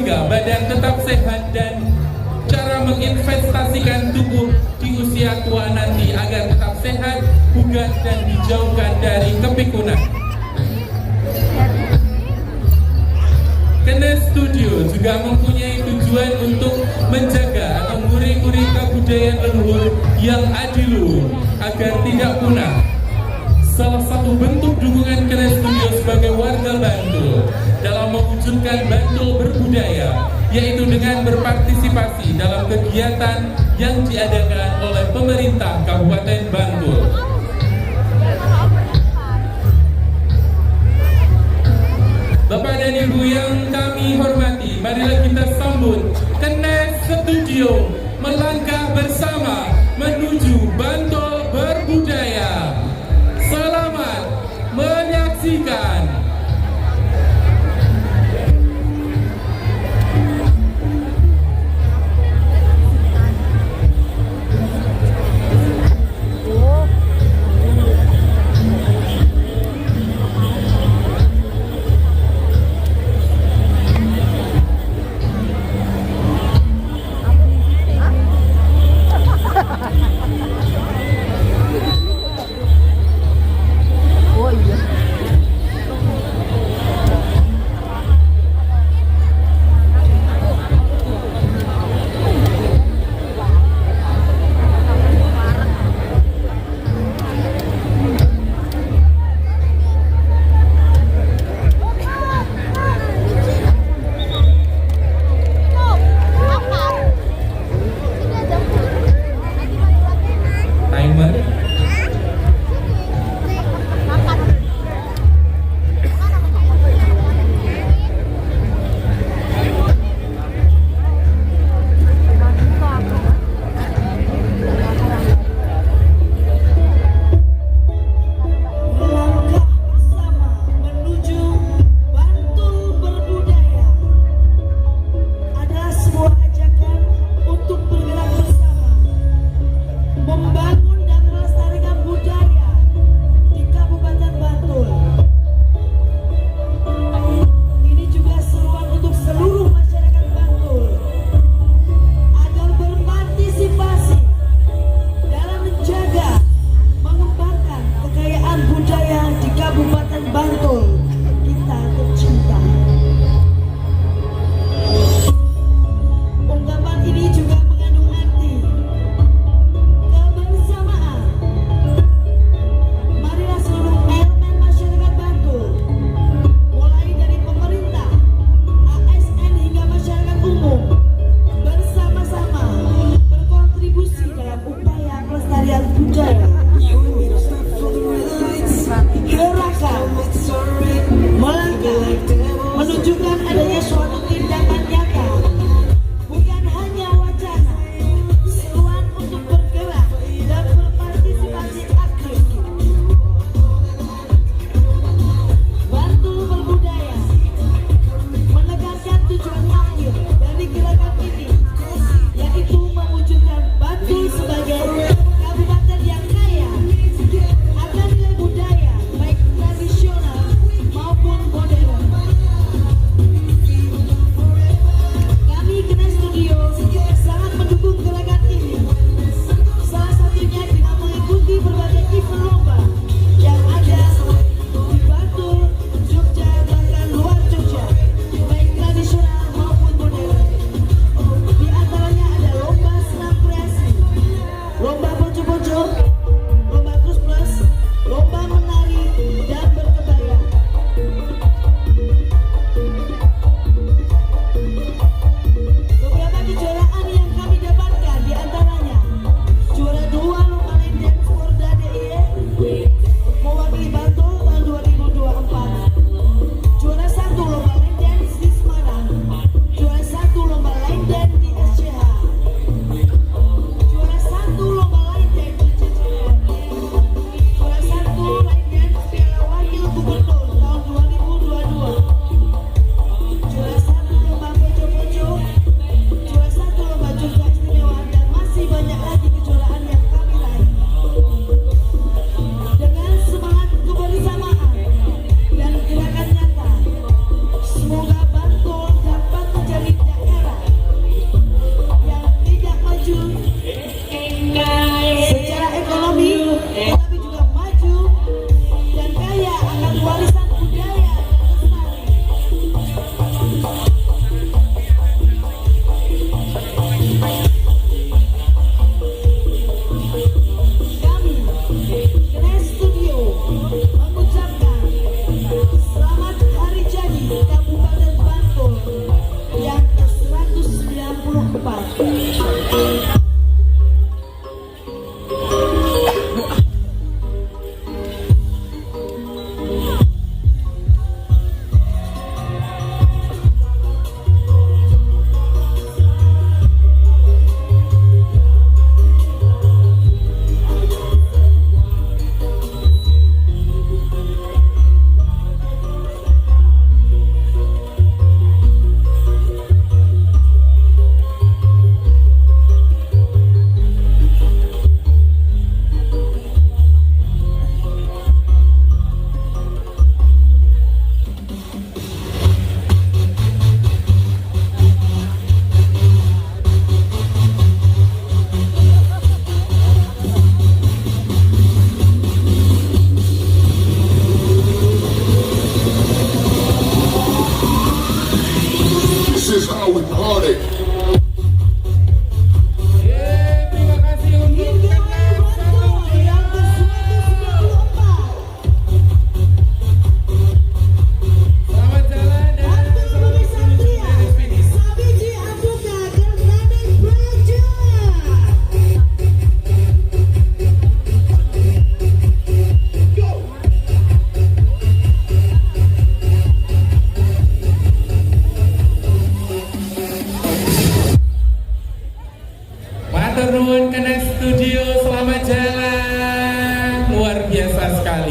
sehingga badan tetap sehat dan cara menginvestasikan tubuh di usia tua nanti agar tetap sehat, bugar dan dijauhkan dari kepikunan. Kene Studio juga mempunyai tujuan untuk menjaga atau nguri-nguri kebudayaan leluhur yang adiluhur agar tidak punah. Salah satu bentuk dukungan Kene Studio sebagai warga Bantul dalam mewujudkan Bantul berbudaya, yaitu dengan berpartisipasi dalam kegiatan yang diadakan oleh pemerintah Kabupaten Bantul. Bapak dan Ibu yang kami hormati, marilah kita sambut Kene Studio melangkah bersama menuju Bantul berbudaya. Selamat menyaksikan.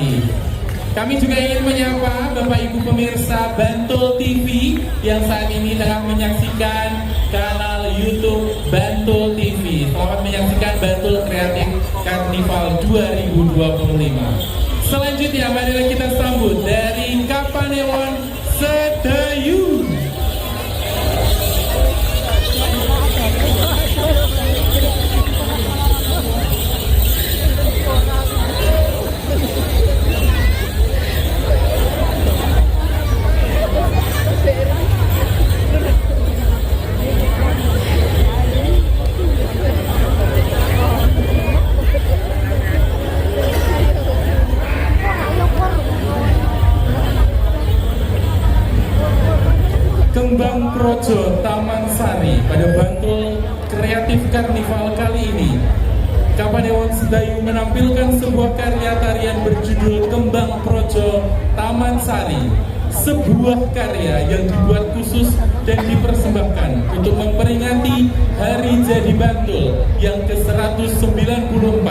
sekali. Kami juga ingin menyapa Bapak Ibu pemirsa Bantul TV yang saat ini tengah menyaksikan kanal YouTube Bantul TV. Selamat menyaksikan Bantul Kreatif Karnival 2025. Selanjutnya marilah kita sambut dari Kapanewon Sedayu. Kembang Projo Taman Sari pada Bantul Kreatif Karnival kali ini, Kapanewon Sedayu menampilkan sebuah karya tarian berjudul Kembang Projo Taman Sari, sebuah karya yang dibuat khusus dan dipersembahkan untuk memperingati Hari Jadi Bantul yang ke-194,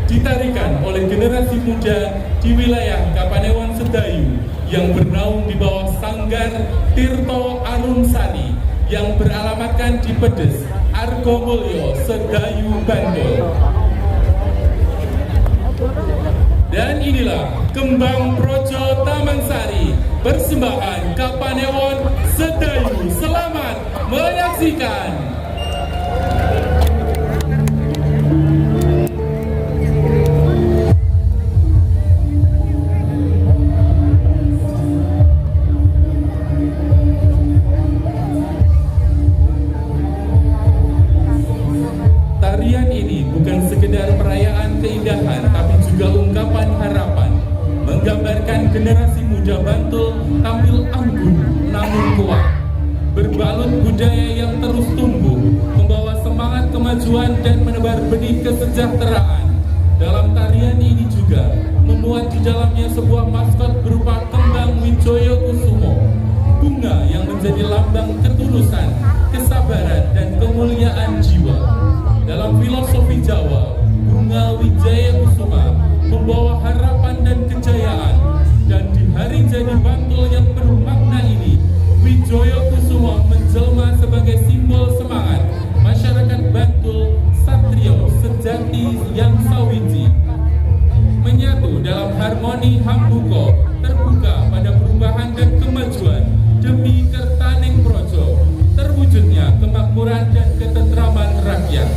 ditarikan oleh generasi muda di wilayah Kapanewon Sedayu yang bernaung di bawah Sanggar Tirto Arumsari yang beralamatkan di Pedes, Argomulyo, Sedayu, Bantul. Dan inilah Kembang Projo Taman Sari, persembahan Kapanewon Sedayu. Selamat menyaksikan. Tarian ini bukan sekedar perayaan keindahan, tapi juga ungkapan harapan, menggambarkan generasi muda Bantul tampil anggun namun kuat, berbalut budaya yang terus tumbuh, membawa semangat kemajuan dan menebar benih kesejahteraan. Dalam tarian ini juga memuat di dalamnya sebuah maskot berupa kembang Wijoyo Kusumo, bunga yang menjadi lambang ketulusan, kesabaran, dan kemuliaan jiwa. Dalam filosofi Jawa, bunga Wijaya Kusuma membawa harapan dan kejayaan, dan di hari jadi Bantul yang penuh makna ini, Wijoyo Kusuma menjelma sebagai simbol semangat masyarakat Bantul Satrio sejati yang sawiji, menyatu dalam harmoni Hambuko, terbuka pada perubahan dan kemajuan demi Kertaning Projo, terwujudnya kemakmuran dan ketentraman rakyat.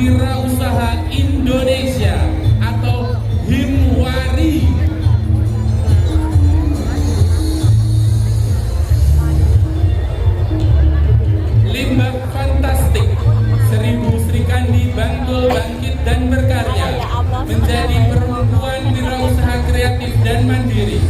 Wirausaha Indonesia atau Himwari. Limbah Fantastik 1000 Sri Kandi Bantul bangkit dan berkarya menjadi perempuan wirausaha kreatif dan mandiri.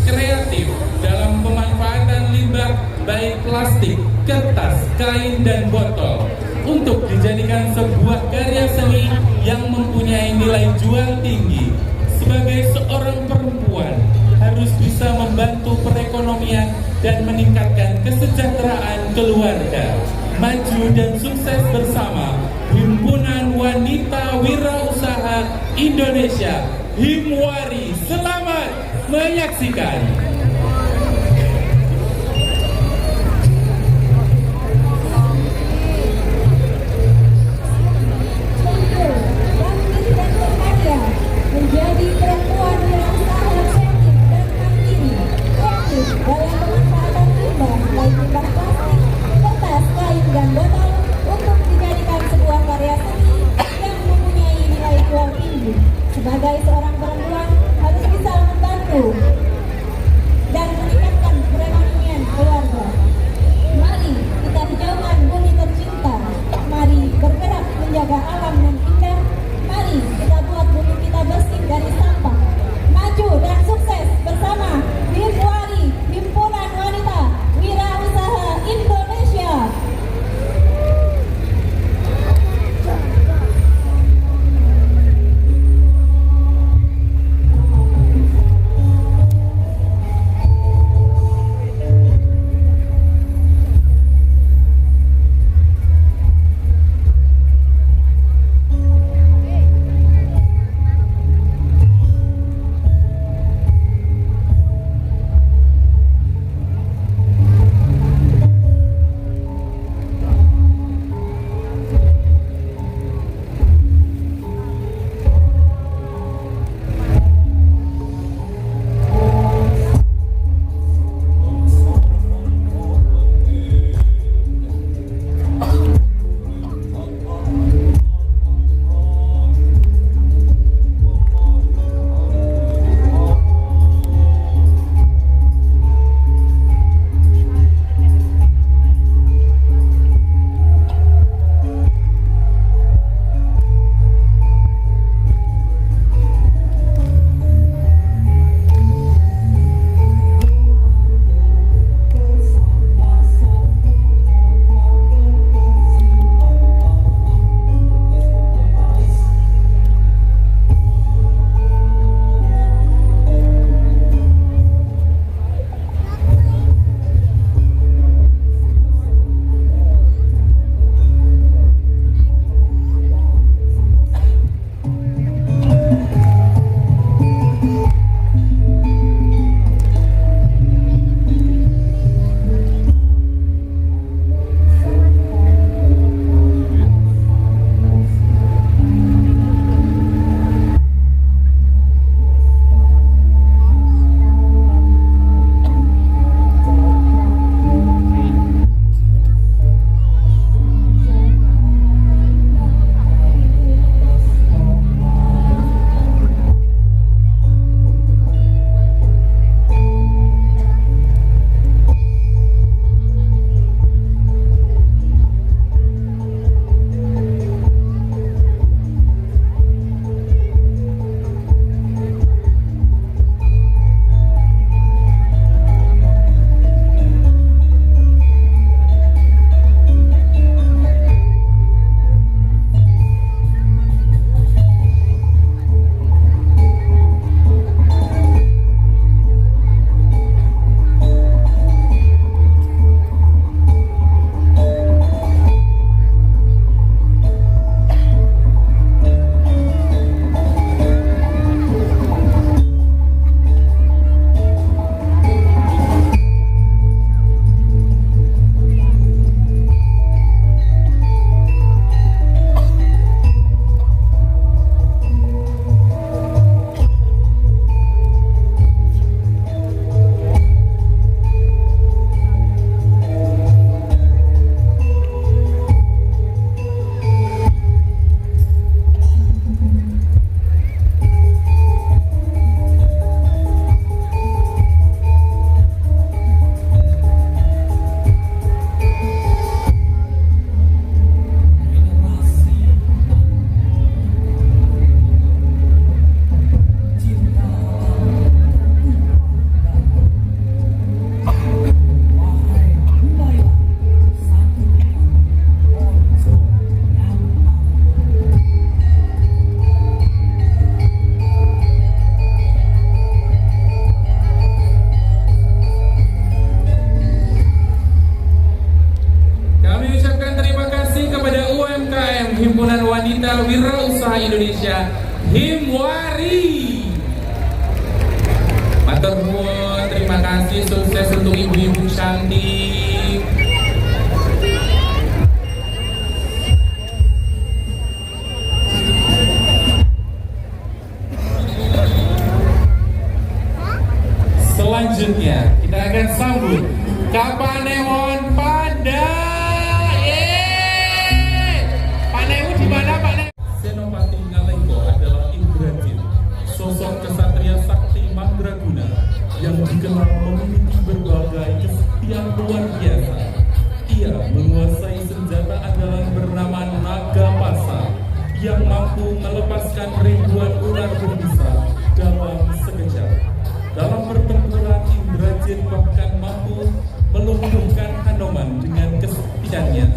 Kreatif dalam pemanfaatan limbah baik plastik, kertas, kain, dan botol untuk dijadikan sebuah karya seni yang mempunyai nilai jual tinggi. Sebagai seorang perempuan harus bisa membantu perekonomian dan meningkatkan kesejahteraan keluarga. Maju dan sukses bersama Himpunan Wanita Wirausaha Indonesia Himwari. Selamat menyaksikan. Menjadi perempuan yang sangat kreatif dan mandiri, kreatif dalam pemanfaatan limbah, baik limbah plastik, kertas, kain, dan botol untuk dijadikan sebuah karya seni yang mempunyai nilai jual tinggi. Sebagai seorang perempuan harus bisa membantu Nasional Indonesia Himwari. Matur nuwun, terima kasih, sukses untuk ibu-ibu cantik. Selanjutnya kita akan sambut Kapanewon Panda. Panewu di mana, Pak? Senopati Ngalengko adalah Indrajit, sosok kesatria sakti mandraguna yang dikenal memiliki berbagai kesetiaan luar biasa. Ia menguasai senjata andalan bernama Naga Pasa yang mampu melepaskan ribuan ular berbisa dalam sekejap. Dalam pertempuran, Indrajit bahkan mampu melumpuhkan Hanoman dengan kesaktiannya.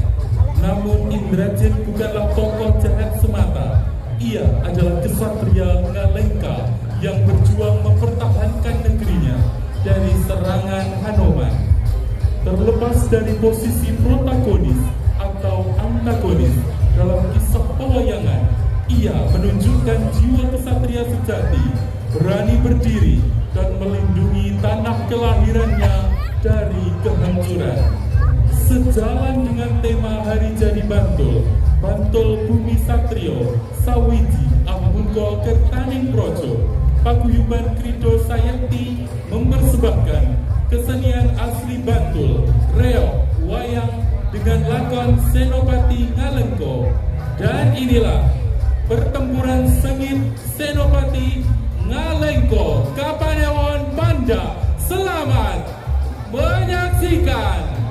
Namun Indrajit bukanlah tokoh jahat semata. Ia adalah kesatria Ngalengka yang berjuang mempertahankan negerinya dari serangan Hanoman. Terlepas dari posisi protagonis atau antagonis dalam kisah pewayangan, ia menunjukkan jiwa kesatria sejati, berani berdiri dan melindungi tanah kelahirannya dari kehancuran. Sejalan dengan tema Hari Jadi Bantul, Bantul Bumi Satrio, Sawiji Ambungko Kertaning Projo, Paguyuban Krido Sayakti mempersembahkan kesenian asli Bantul, reog, wayang dengan lakon Senopati Ngalengko. Dan inilah pertempuran sengit Senopati Ngalengko. Kapanewon Panda, selamat menyaksikan.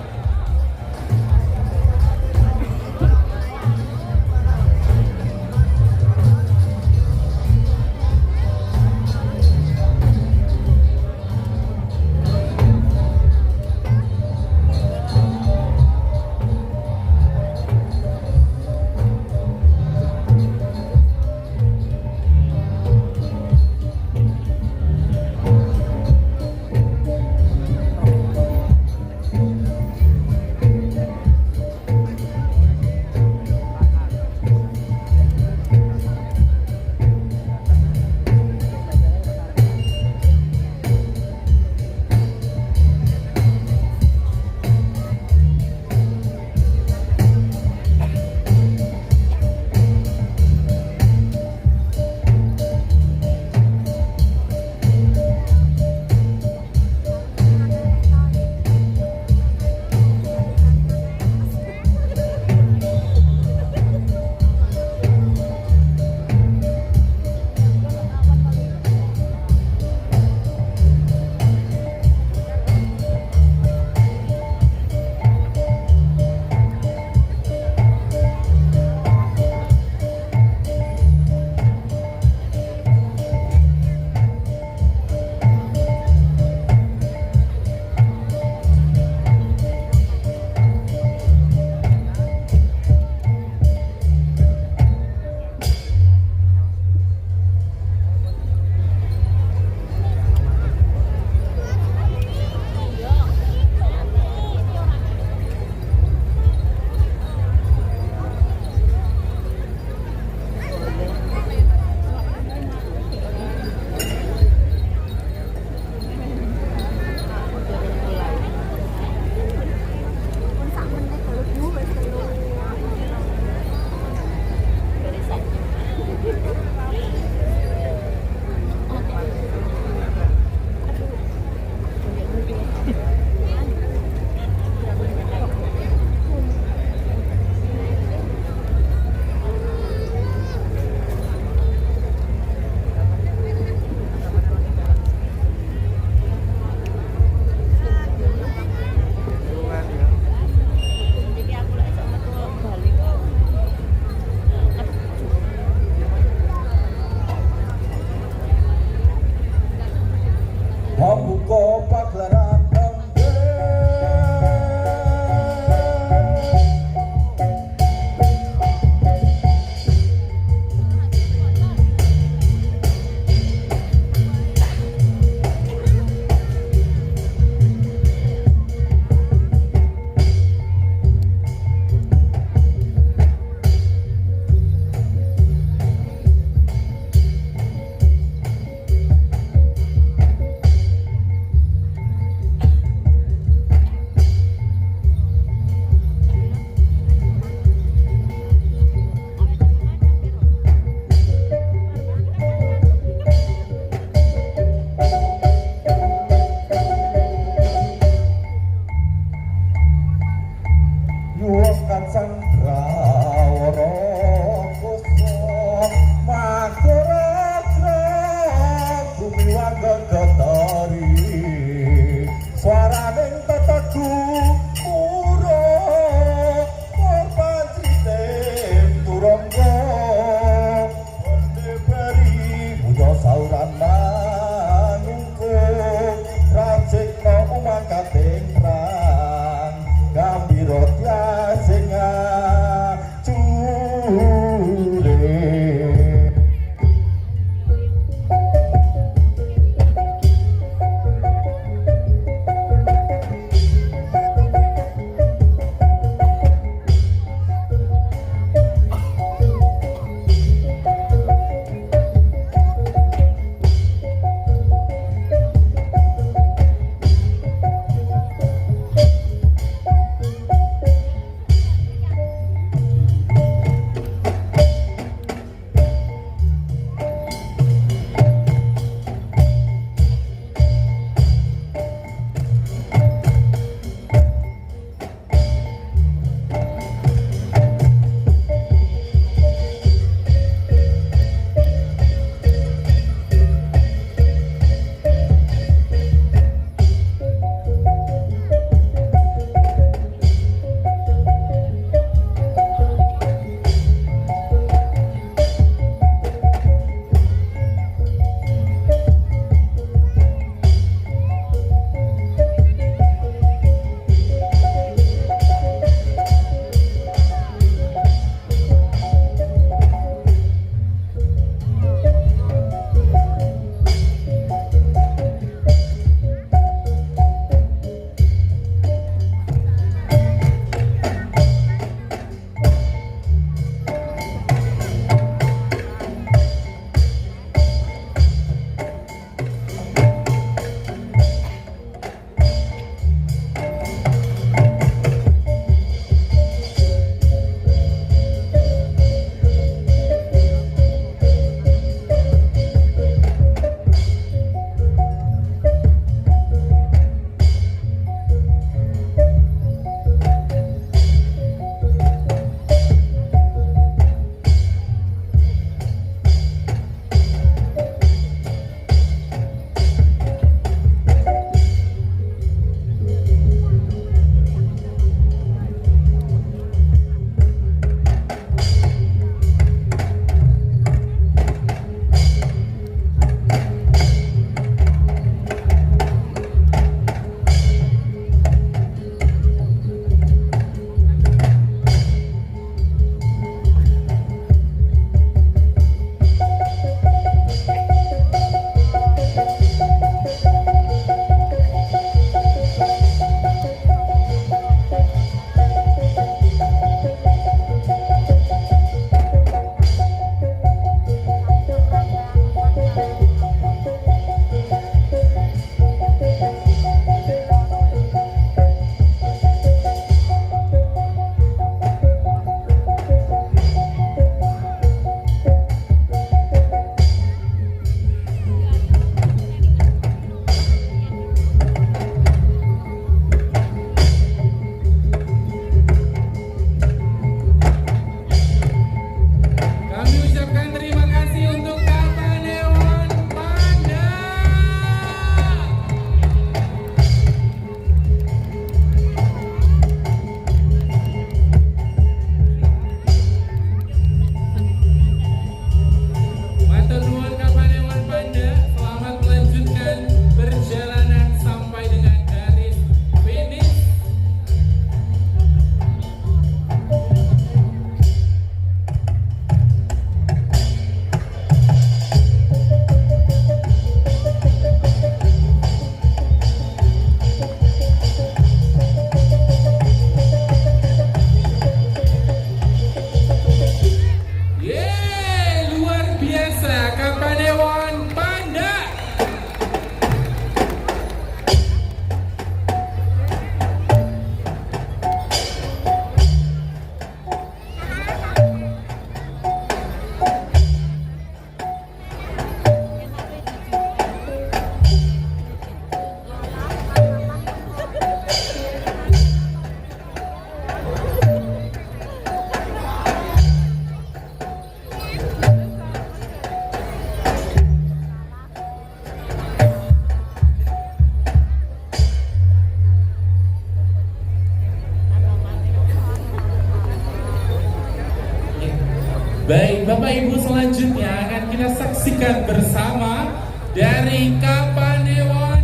selanjutnya akan kita saksikan bersama dari Kapanewon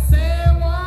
Sewan.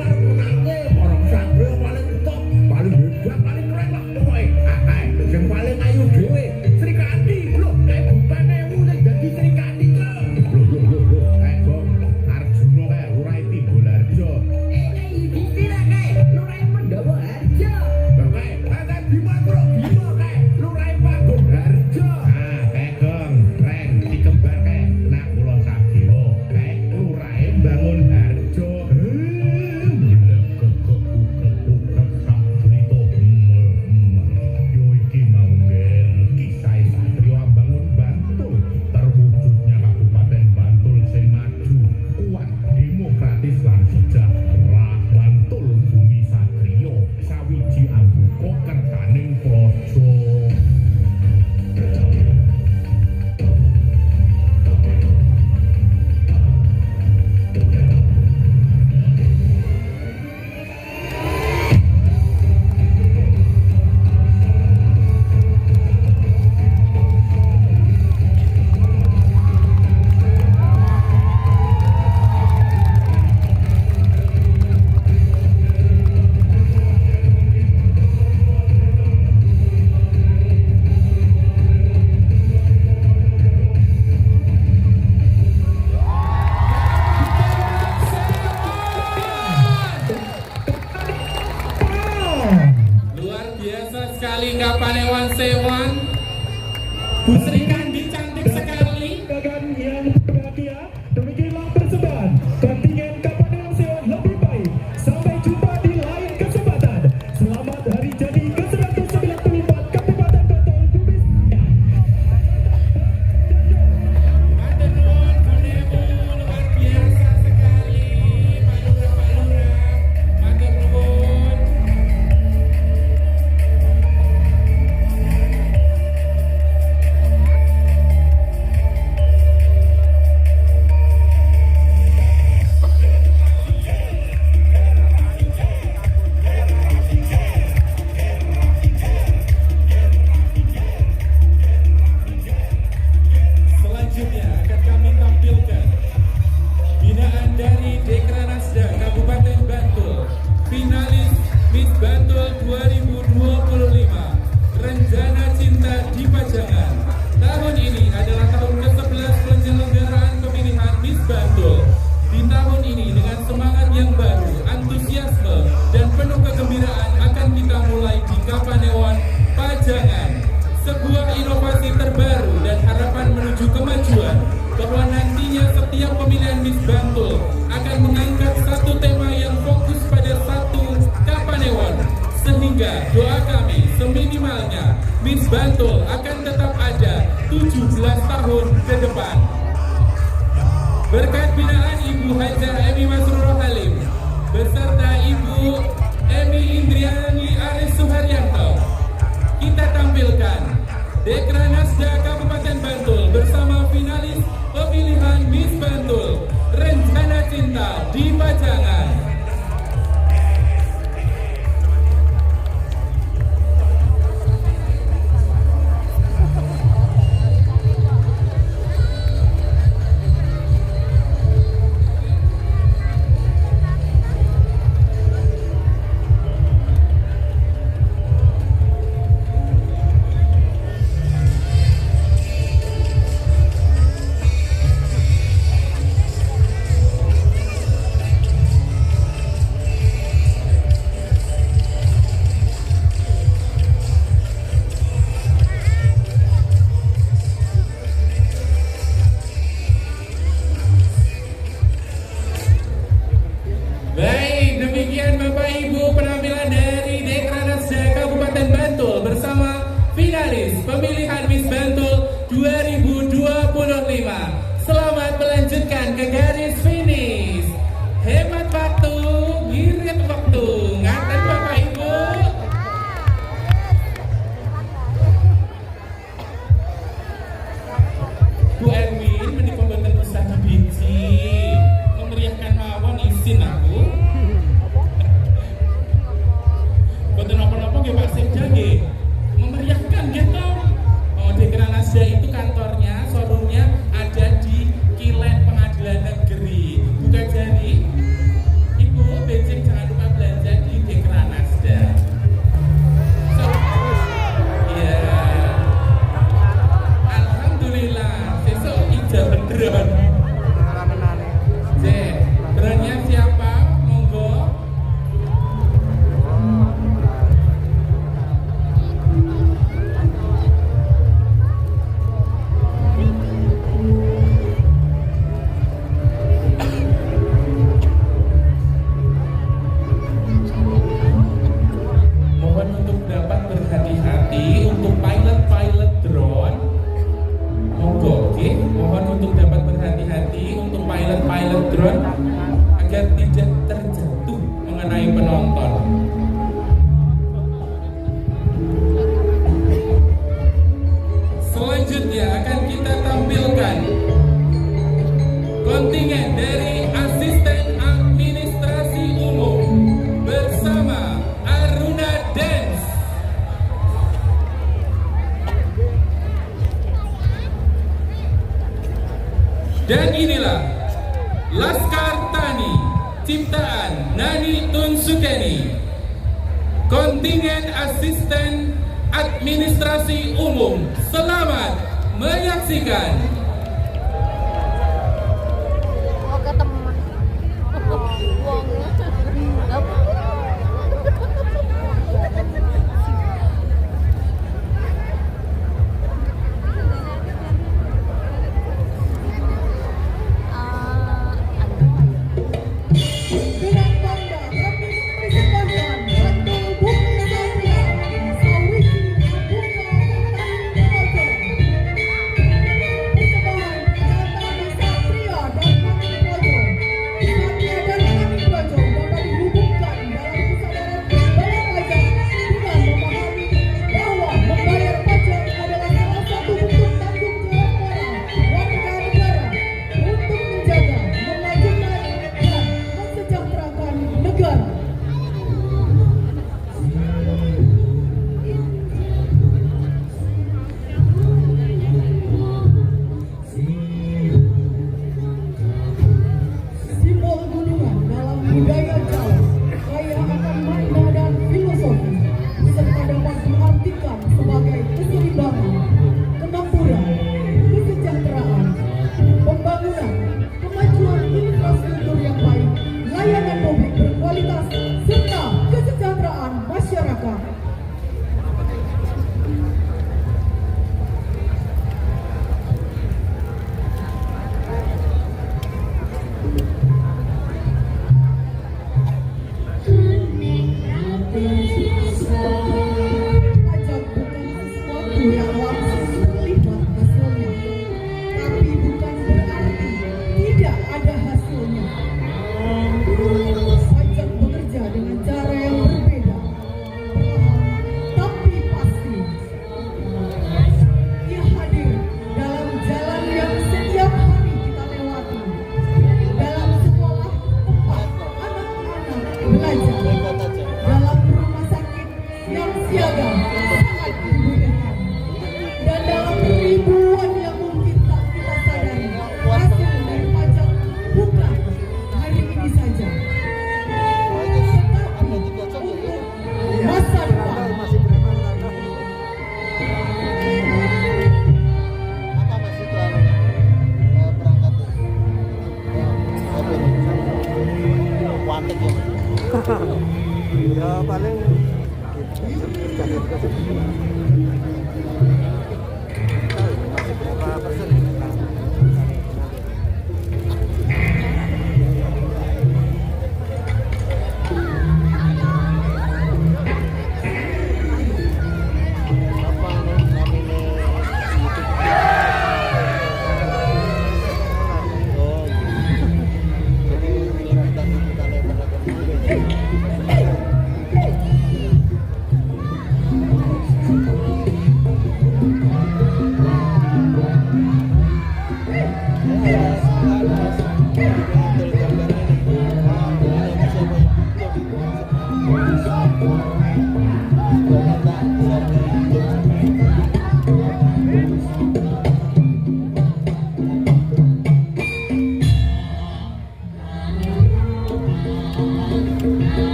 arep menangke orang satria paling top, paling hebat, paling keren lah kowe. Sing paling ayu dhewe Sri Kandi lho, kae bukanemu sing dadi Sri Kandi lho. Kae Bong, Arjuna kae Lurai Timbolarjo. Buktinya kae Lurai Pandhawa Harjo. Lah kae Bima Bro, Bima kae Lurai Pagung Harjo. Kae Gong, Reng, si kembar kae nak kula Sadewa. Kae Lurai Bangun Harjo. Yo iki manggen kisah Satrio Bangun Bantul, terwujudnya Kabupaten Bantul sing maju, kuat, demokratis lan sejahtera. Bantul bumi Satrio, sawiji ambuka kertaning praja. Luar biasa sekali Kapanewan Sewan. Bu Sri Kandi cantik sekali. Gagan yang berbahagia, demikianlah persembahan kontingen Kapanewan Sewan lebih baik. Sampai jumpa di lain kesempatan. Selamat hari jadi ke-194 Kabupaten Bantul Bumi. Matur nuwun Bunewu, luar biasa sekali. Pak Lurah. Matur nuwun. Selanjutnya akan kami tampilkan binaan dari Dekranasda Kabupaten Bantul, finalis Miss Bantul 2025, Rencana Cinta di Pajangan. Tahun ini adalah tahun ke-11 penyelenggaraan pemilihan Miss Bantul. Di tahun ini dengan semangat yang baru, antusiasme, dan penuh kegembiraan akan kita mulai di Kapanewan Pajangan. Sebuah inovasi terbaru dan harapan menuju kemajuan bahwa nantinya setiap pemilihan Miss Bantul akan mengangkat satu tema yang fokus pada satu Kapanewan, sehingga doa kami seminimalnya Miss Bantul akan tetap ada 17 tahun ke depan. Berkat binaan Ibu Hajah Emi Masrurah Halim beserta Ibu Emi Indriani Aris Suharyanto, kita tampilkan Dekranasda Kabupaten Bantul bersama finalis pemilihan Miss Bantul, Rencana Cinta di Pajangan. penonton. Selanjutnya akan kita tampilkan kontingen dari Asisten Administrasi Umum bersama Aruna Dance. Dan inilah Laskar Tani ciptaan Nani Tunsukeni, kontingen Asisten Administrasi Umum. Selamat menyaksikan. Oke teman. Dengan bangga kami mempersembahkan Batu Bumi Satria, Sawici Bunga Tani Projo. Persembahan Ya paling masih berapa persen?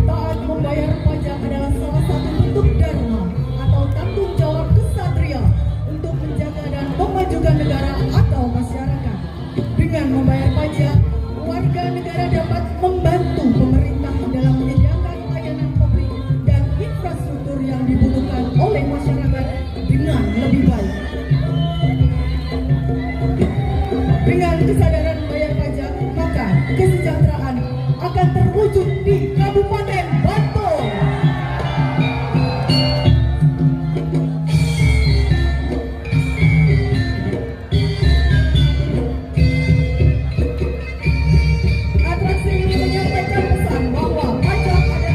Taat membayar pajak adalah salah satu bentuk dharma atau tanggung jawab kesatria untuk menjaga dan memajukan negara atau masyarakat. Dengan membayar pajak, warga negara dapat membantu pemerintah dalam menyediakan layanan publik dan infrastruktur yang dibutuhkan oleh masyarakat dengan lebih baik. Dengan kesadaran membayar pajak, maka kesejahteraan akan terwujud di Kabupaten Bantul. Atraksi ini menyampaikan pesan bahwa pajak adalah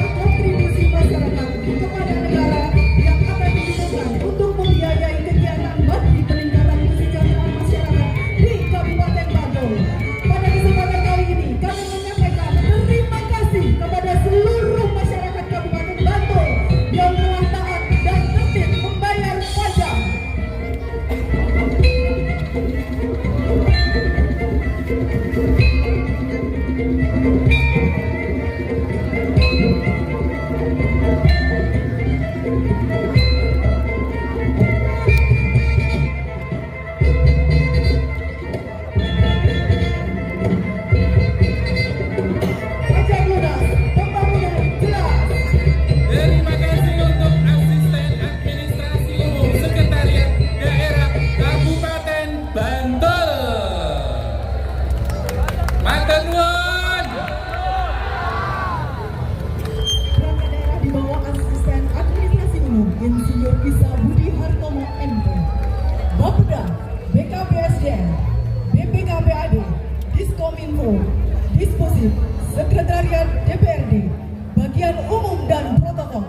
Disposif Sekretariat DPRD, Bagian Umum dan Protokol,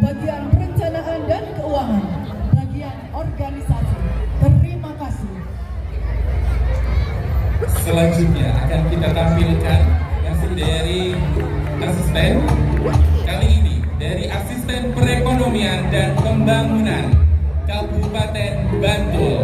Bagian Perencanaan dan Keuangan, Bagian Organisasi. Terima kasih. Selanjutnya akan kita tampilkan nasib dari asisten. Kali ini dari Asisten Perekonomian dan Pembangunan Kabupaten Bantul.